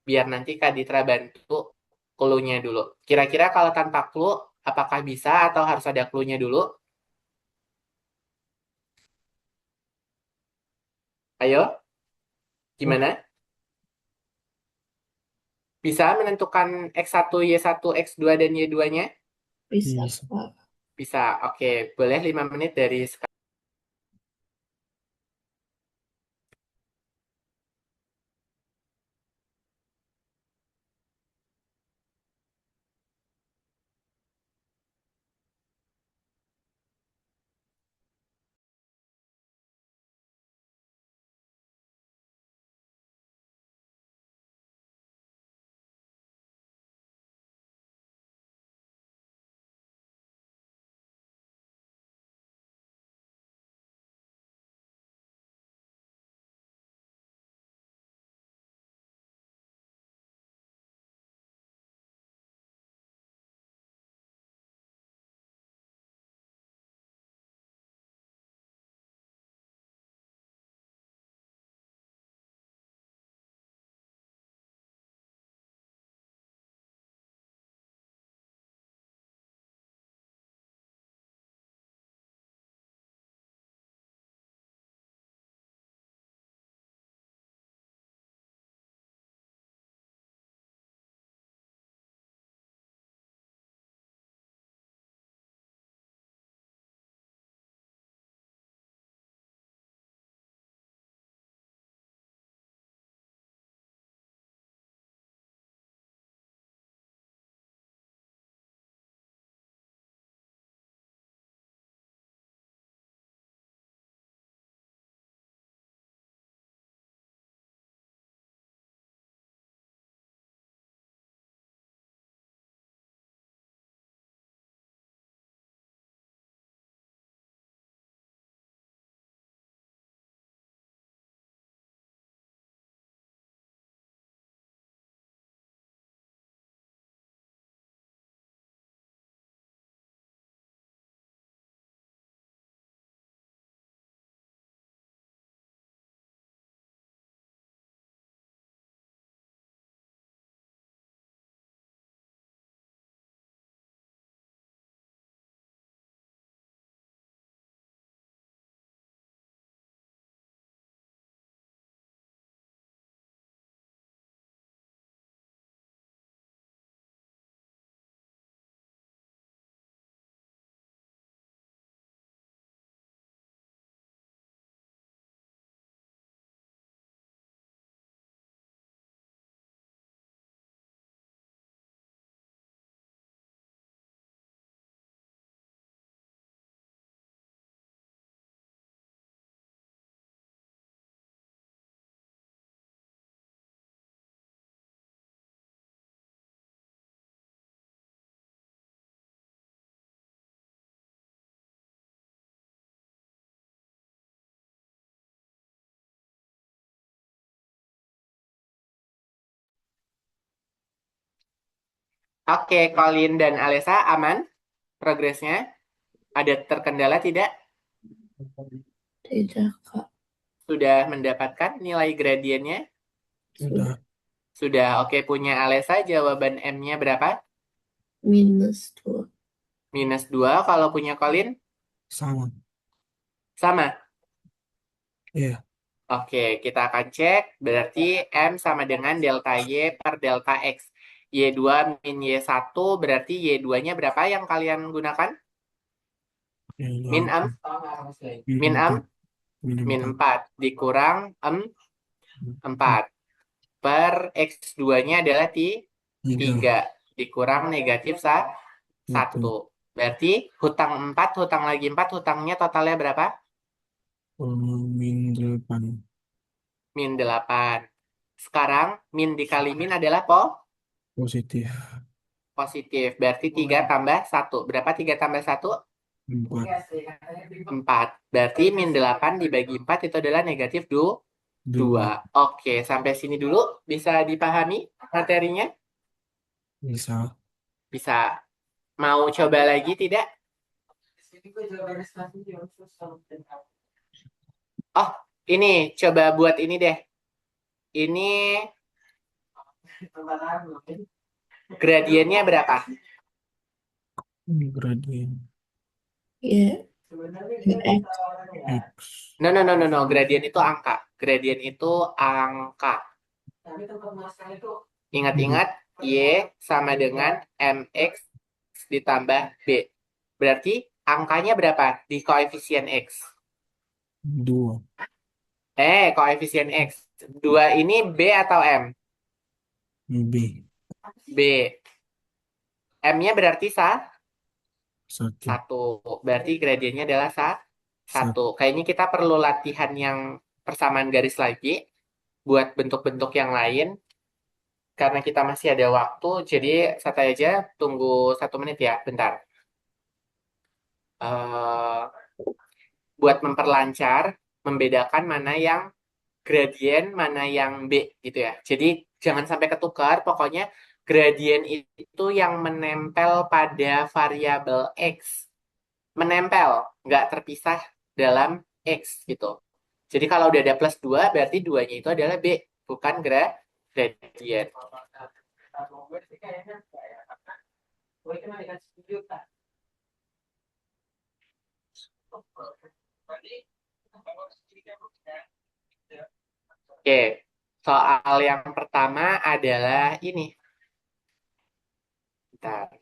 Speaker 1: Biar nanti Kak Ditra bantu clue-nya dulu. Kira-kira kalau tanpa clue, apakah bisa atau harus ada clue-nya dulu? Ayo,
Speaker 2: oh,
Speaker 1: gimana? Bisa menentukan X1, Y1, X2, dan Y2-nya?
Speaker 3: Bisa,
Speaker 2: bisa.
Speaker 3: Kak.
Speaker 1: Bisa, oke. Boleh 5 menit dari sekarang. Oke, Colin dan Alesa aman progresnya? Ada terkendala tidak?
Speaker 3: Tidak, Kak.
Speaker 1: Sudah mendapatkan nilai gradiennya?
Speaker 2: Sudah.
Speaker 1: Sudah. Oke, punya Alesa jawaban M-nya berapa?
Speaker 3: -2.
Speaker 1: -2. Kalau punya Colin?
Speaker 2: Sama.
Speaker 1: Sama.
Speaker 2: Iya.
Speaker 1: Oke, kita akan cek. Berarti M sama dengan delta Y per delta X. Y2 min Y1 berarti Y2-nya berapa yang kalian gunakan? Min
Speaker 2: Iya.
Speaker 1: M? Min M? Min 4. Dikurang M 4. Per X2-nya adalah 3. Dikurang negatif 1. Berarti hutang 4, hutang lagi 4, hutangnya totalnya berapa?
Speaker 2: -8.
Speaker 1: Min 8. Sekarang min dikali min adalah
Speaker 2: Positif.
Speaker 1: positif. Berarti 3 tambah 1. Berapa 3 tambah 1?
Speaker 2: 4.
Speaker 1: 4. Berarti min 8 dibagi 4 itu adalah negatif 2.
Speaker 2: 2.
Speaker 1: Oke, sampai sini dulu. Bisa dipahami materinya?
Speaker 2: Bisa.
Speaker 1: Bisa. Mau coba lagi tidak? Oh, ini. Coba buat ini deh. Ini gradiennya berapa?
Speaker 2: Gradien
Speaker 3: Y, X.
Speaker 2: X.
Speaker 1: No. Gradien itu angka. Gradien itu angka. Ingat-ingat, Y sama dengan MX ditambah B. Berarti angkanya berapa di koefisien X?
Speaker 2: 2.
Speaker 1: Koefisien X. 2 ini B atau M?
Speaker 2: B.
Speaker 1: B. M-nya berarti
Speaker 2: 1.
Speaker 1: 1. Berarti gradiennya adalah 1.
Speaker 2: 1.
Speaker 1: Kayaknya kita perlu latihan yang persamaan garis lagi buat bentuk-bentuk yang lain. Karena kita masih ada waktu, jadi santai aja, tunggu 1 menit ya, bentar. Eh, buat memperlancar, membedakan mana yang gradien, mana yang B gitu ya. Jadi jangan sampai ketukar, pokoknya gradien itu yang menempel pada variabel X. Menempel, nggak terpisah dalam X gitu. Jadi kalau udah ada +2, berarti 2-nya itu adalah B, bukan gradien. Oke, soal yang pertama adalah ini. Bentar.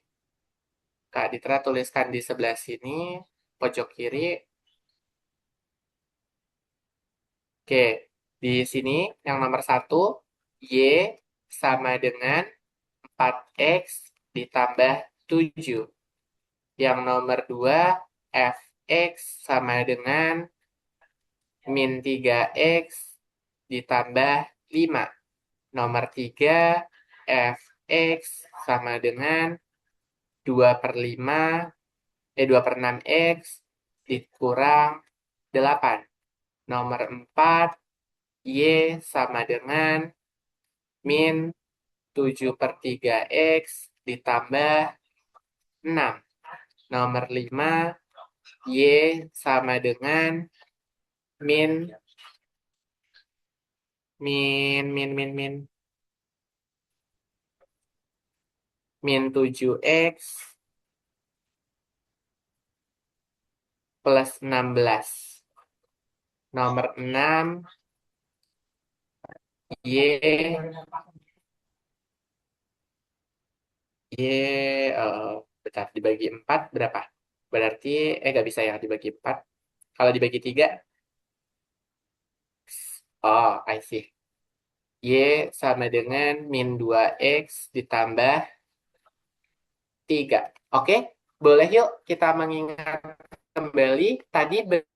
Speaker 1: Kak Ditra tuliskan di sebelah sini, pojok kiri. Oke, di sini yang nomor 1, Y sama dengan 4X ditambah 7. Yang nomor 2, Fx sama dengan min 3X ditambah 5. Nomor 3, Fx sama dengan 2/6X dikurang 8. Nomor 4, Y sama dengan min 7/3X ditambah 6. Nomor 5, Y sama dengan min min 7X plus 16. Nomor 6, Y bentar, dibagi 4 berapa? Berarti, nggak bisa ya dibagi 4. Kalau dibagi 3, oh, I see. Y sama dengan min 2X ditambah 3. Oke, boleh yuk kita mengingat kembali. Tadi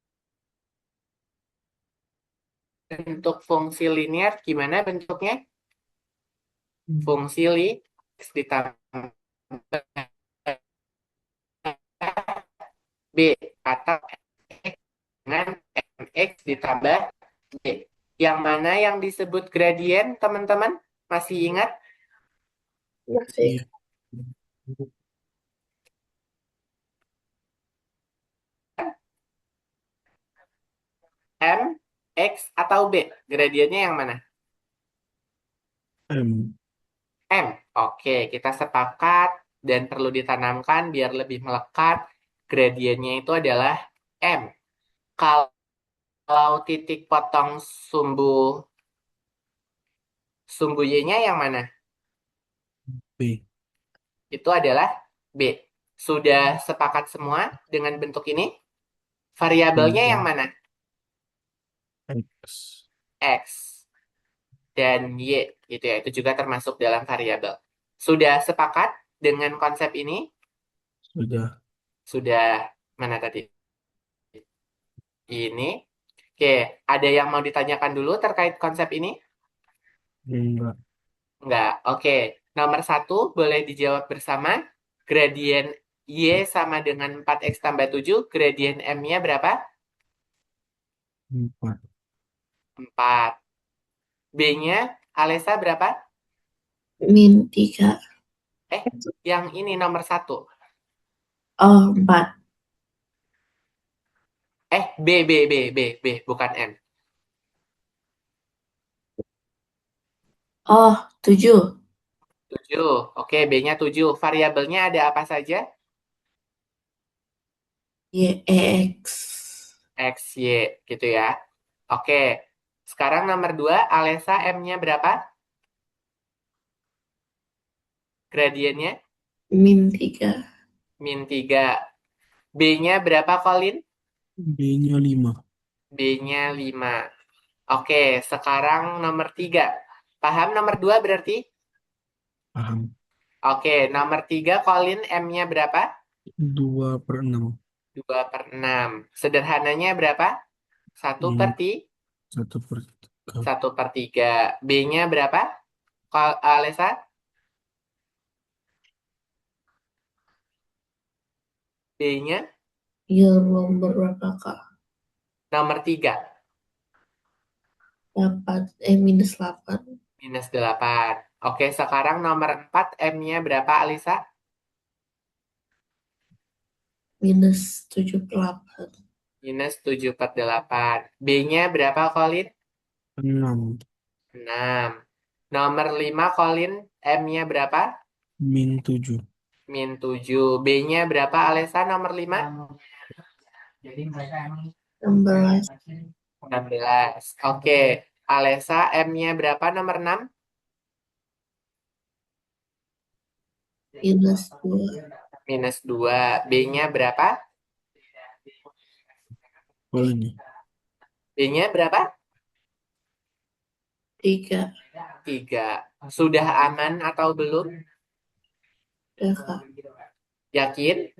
Speaker 1: bentuk fungsi linear gimana bentuknya? Fungsi X ditambah B atau X dengan MX ditambah B. Yang mana yang disebut gradien, teman-teman? Masih ingat?
Speaker 3: Masih.
Speaker 2: Iya.
Speaker 1: M, X, atau B? Gradiennya yang mana?
Speaker 2: M.
Speaker 1: M. Oke, kita sepakat dan perlu ditanamkan biar lebih melekat. Gradiennya itu adalah M. Kalau titik potong sumbu sumbu Y-nya yang mana?
Speaker 2: B.
Speaker 1: Itu adalah B. Sudah sepakat semua dengan bentuk ini? Variabelnya yang
Speaker 2: Sudah.
Speaker 1: mana?
Speaker 2: X.
Speaker 1: X dan Y. Gitu ya, itu juga termasuk dalam variabel. Sudah sepakat dengan konsep ini?
Speaker 2: Sudah.
Speaker 1: Sudah mana tadi? Ini. Oke, ada yang mau ditanyakan dulu terkait konsep ini?
Speaker 2: Enggak.
Speaker 1: Enggak. Oke, nomor 1 boleh dijawab bersama. Gradien Y sama dengan 4X tambah 7. Gradien M-nya berapa?
Speaker 2: 4.
Speaker 1: 4. B-nya, Alesa berapa?
Speaker 3: Min 3.
Speaker 1: Eh, yang ini nomor 1.
Speaker 3: Oh, 4.
Speaker 1: B, bukan M.
Speaker 3: Oh, 7.
Speaker 1: 7. Oke, B-nya 7. Variabelnya ada apa saja?
Speaker 3: Y, E, X.
Speaker 1: X, Y, gitu ya. Oke, sekarang nomor 2, Alesa M-nya berapa? Gradiennya?
Speaker 3: Min 3.
Speaker 1: Min 3. B-nya berapa, Colin?
Speaker 2: B-nya 5.
Speaker 1: B-nya 5. Oke, sekarang nomor 3. Paham nomor 2 berarti?
Speaker 2: Paham.
Speaker 1: Oke, nomor 3, Colin M-nya berapa?
Speaker 2: 2/6.
Speaker 1: 2/6. Sederhananya berapa? 1 per
Speaker 2: Hmm,
Speaker 1: ti?
Speaker 2: 1/3.
Speaker 1: 1/3. B-nya berapa? Alesa? B-nya
Speaker 3: Ya, nomor berapa, Kak?
Speaker 1: nomor 3.
Speaker 3: 8. Minus 8.
Speaker 1: Minus 8. Oke, sekarang nomor 4, M-nya berapa, Alisa?
Speaker 3: Minus 78.
Speaker 1: Minus 7/8. B-nya berapa, Colin?
Speaker 2: 6.
Speaker 1: 6. Nomor 5, Colin. M-nya berapa?
Speaker 2: Min 7.
Speaker 1: Min 7. B-nya berapa, Alesa? Nomor 5?
Speaker 3: 16.
Speaker 1: 16. Oke. Alesa, M-nya berapa? Nomor 6?
Speaker 3: Minus 2.
Speaker 1: Minus 2. B-nya berapa?
Speaker 2: Boleh nih.
Speaker 1: B-nya berapa?
Speaker 3: 3.
Speaker 1: 3. Sudah aman atau belum?
Speaker 3: Udah, Kak.
Speaker 1: Yakin?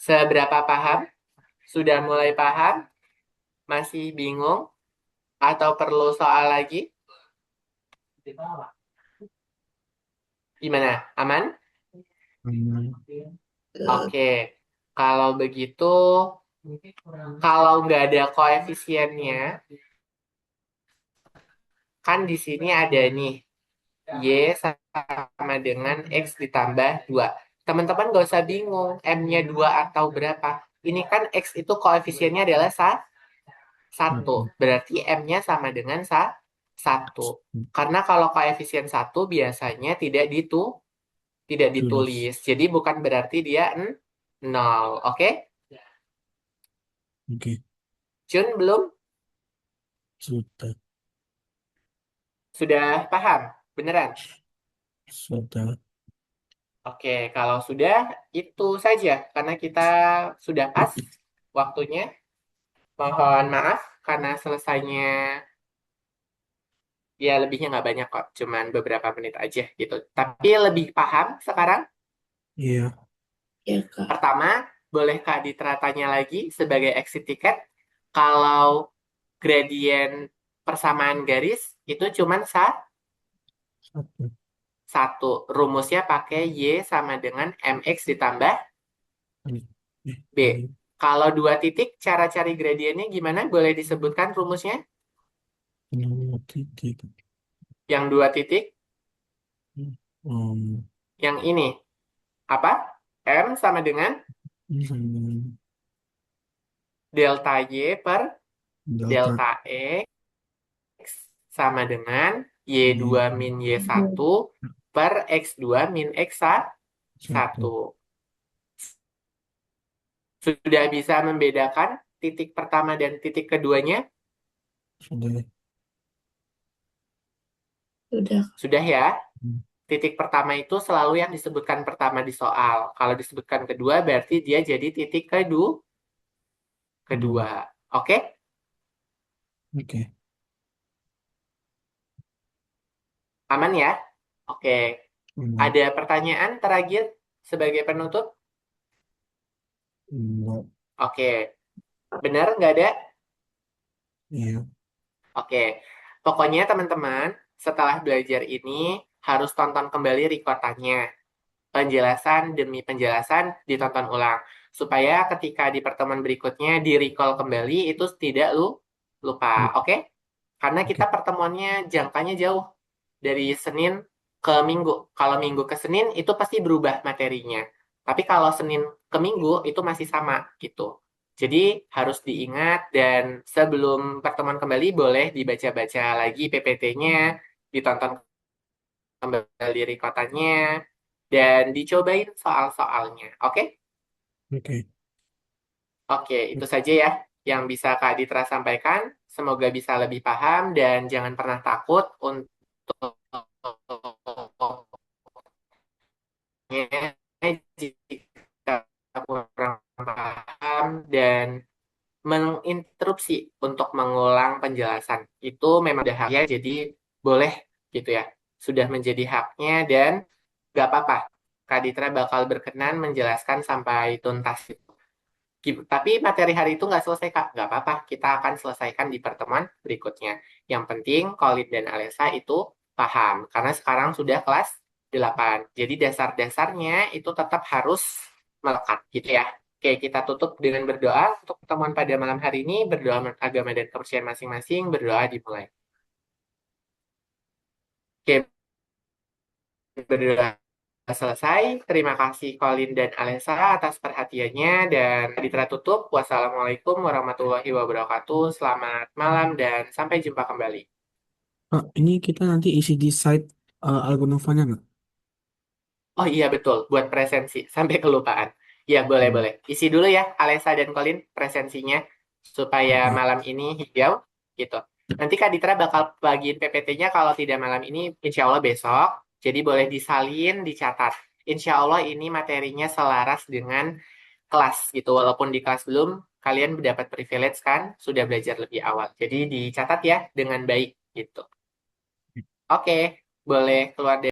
Speaker 1: Seberapa paham? Sudah mulai paham? Masih bingung? Atau perlu soal lagi? Gimana? Aman?
Speaker 2: Aman.
Speaker 1: Oke. Kalau begitu, kalau nggak ada koefisiennya, kan di sini ada nih, Y sama dengan X ditambah 2. Teman-teman nggak usah bingung, M-nya 2 atau berapa. Ini kan X itu koefisiennya adalah 1. Berarti M-nya sama dengan 1. Karena kalau koefisien 1 biasanya tidak
Speaker 2: Tulis.
Speaker 1: ditulis. Jadi bukan berarti dia 0. Oke?
Speaker 2: Oke.
Speaker 1: Jun belum?
Speaker 2: Sudah.
Speaker 1: Sudah paham? Beneran?
Speaker 2: Sudah.
Speaker 1: Oke, kalau sudah itu saja. Karena kita sudah pas waktunya. Mohon maaf karena selesainya ya lebihnya nggak banyak kok. Cuman beberapa menit aja gitu. Tapi lebih paham sekarang?
Speaker 2: Iya.
Speaker 3: Ya, Kak.
Speaker 1: Pertama, boleh Kak Ditra tanya lagi sebagai exit ticket. Kalau gradien persamaan garis itu cuman
Speaker 2: 1.
Speaker 1: satu. Rumusnya pakai Y sama dengan MX ditambah B.
Speaker 2: Ini.
Speaker 1: Kalau 2 titik, cara cari gradiennya gimana? Boleh disebutkan rumusnya?
Speaker 2: Nomor titik.
Speaker 1: Yang 2 titik,
Speaker 2: Um,
Speaker 1: yang ini. Apa? M sama dengan
Speaker 2: ini sama dengan
Speaker 1: delta Y per
Speaker 2: delta
Speaker 1: delta X sama dengan Y2 min Y1 per X2 min X1.
Speaker 2: satu.
Speaker 1: Sudah bisa membedakan titik pertama dan titik keduanya?
Speaker 2: Sudah.
Speaker 3: Sudah.
Speaker 1: Sudah ya?
Speaker 2: Hmm.
Speaker 1: Titik pertama itu selalu yang disebutkan pertama di soal. Kalau disebutkan kedua, berarti dia jadi titik kedua. Oke?
Speaker 2: Oke.
Speaker 1: Aman ya? Oke.
Speaker 2: Aman.
Speaker 1: Ada pertanyaan terakhir sebagai penutup?
Speaker 2: Enggak.
Speaker 1: Oke. Benar nggak ada?
Speaker 2: Iya.
Speaker 1: Oke. Pokoknya teman-teman, setelah belajar ini harus tonton kembali rekordannya. Penjelasan demi penjelasan ditonton ulang. Supaya ketika di pertemuan berikutnya di-recall kembali itu tidak lupa. Oke? Karena kita
Speaker 2: Oke.
Speaker 1: pertemuannya jangkanya jauh. Dari Senin ke Minggu. Kalau Minggu ke Senin itu pasti berubah materinya. Tapi kalau Senin ke Minggu itu masih sama gitu. Jadi harus diingat dan sebelum pertemuan kembali boleh dibaca-baca lagi PPT-nya, ditonton kembali rekotannya, dan dicobain soal-soalnya. Oke?
Speaker 2: Oke.
Speaker 1: Oke, itu saja ya yang bisa Kak Ditra sampaikan. Semoga bisa lebih paham dan jangan pernah takut untuk jika kurang paham dan menginterupsi untuk mengulang penjelasan. Itu memang udah haknya, jadi boleh gitu ya. Sudah menjadi haknya dan gak apa-apa. Kak Ditra bakal berkenan menjelaskan sampai tuntas. Tapi materi hari itu nggak selesai, Kak. Nggak apa-apa, kita akan selesaikan di pertemuan berikutnya. Yang penting, Khalid dan Alesa itu paham. Karena sekarang sudah kelas 8. Jadi dasar-dasarnya itu tetap harus melekat gitu ya. Oke, kita tutup dengan berdoa untuk pertemuan pada malam hari ini. Berdoa menurut agama dan kepercayaan masing-masing. Berdoa dimulai. Oke, berdoa selesai. Terima kasih Colin dan Alessa atas perhatiannya dan Ditra tutup. Wassalamualaikum warahmatullahi wabarakatuh. Selamat malam dan sampai jumpa kembali.
Speaker 2: Ini kita nanti isi di site Algonovanya nggak?
Speaker 1: Oh iya betul, buat presensi. Sampai kelupaan. Ya
Speaker 2: Hmm.
Speaker 1: boleh-boleh. Isi dulu ya Alessa dan Colin presensinya supaya
Speaker 2: Oke.
Speaker 1: malam ini hijau gitu. Nanti Kak Ditra bakal bagiin PPT-nya kalau tidak malam ini, insya Allah besok. Jadi boleh disalin, dicatat. Insya Allah ini materinya selaras dengan kelas gitu. Walaupun di kelas belum, kalian mendapat privilege kan, sudah belajar lebih awal. Jadi dicatat ya dengan baik gitu. Oke, boleh keluar dari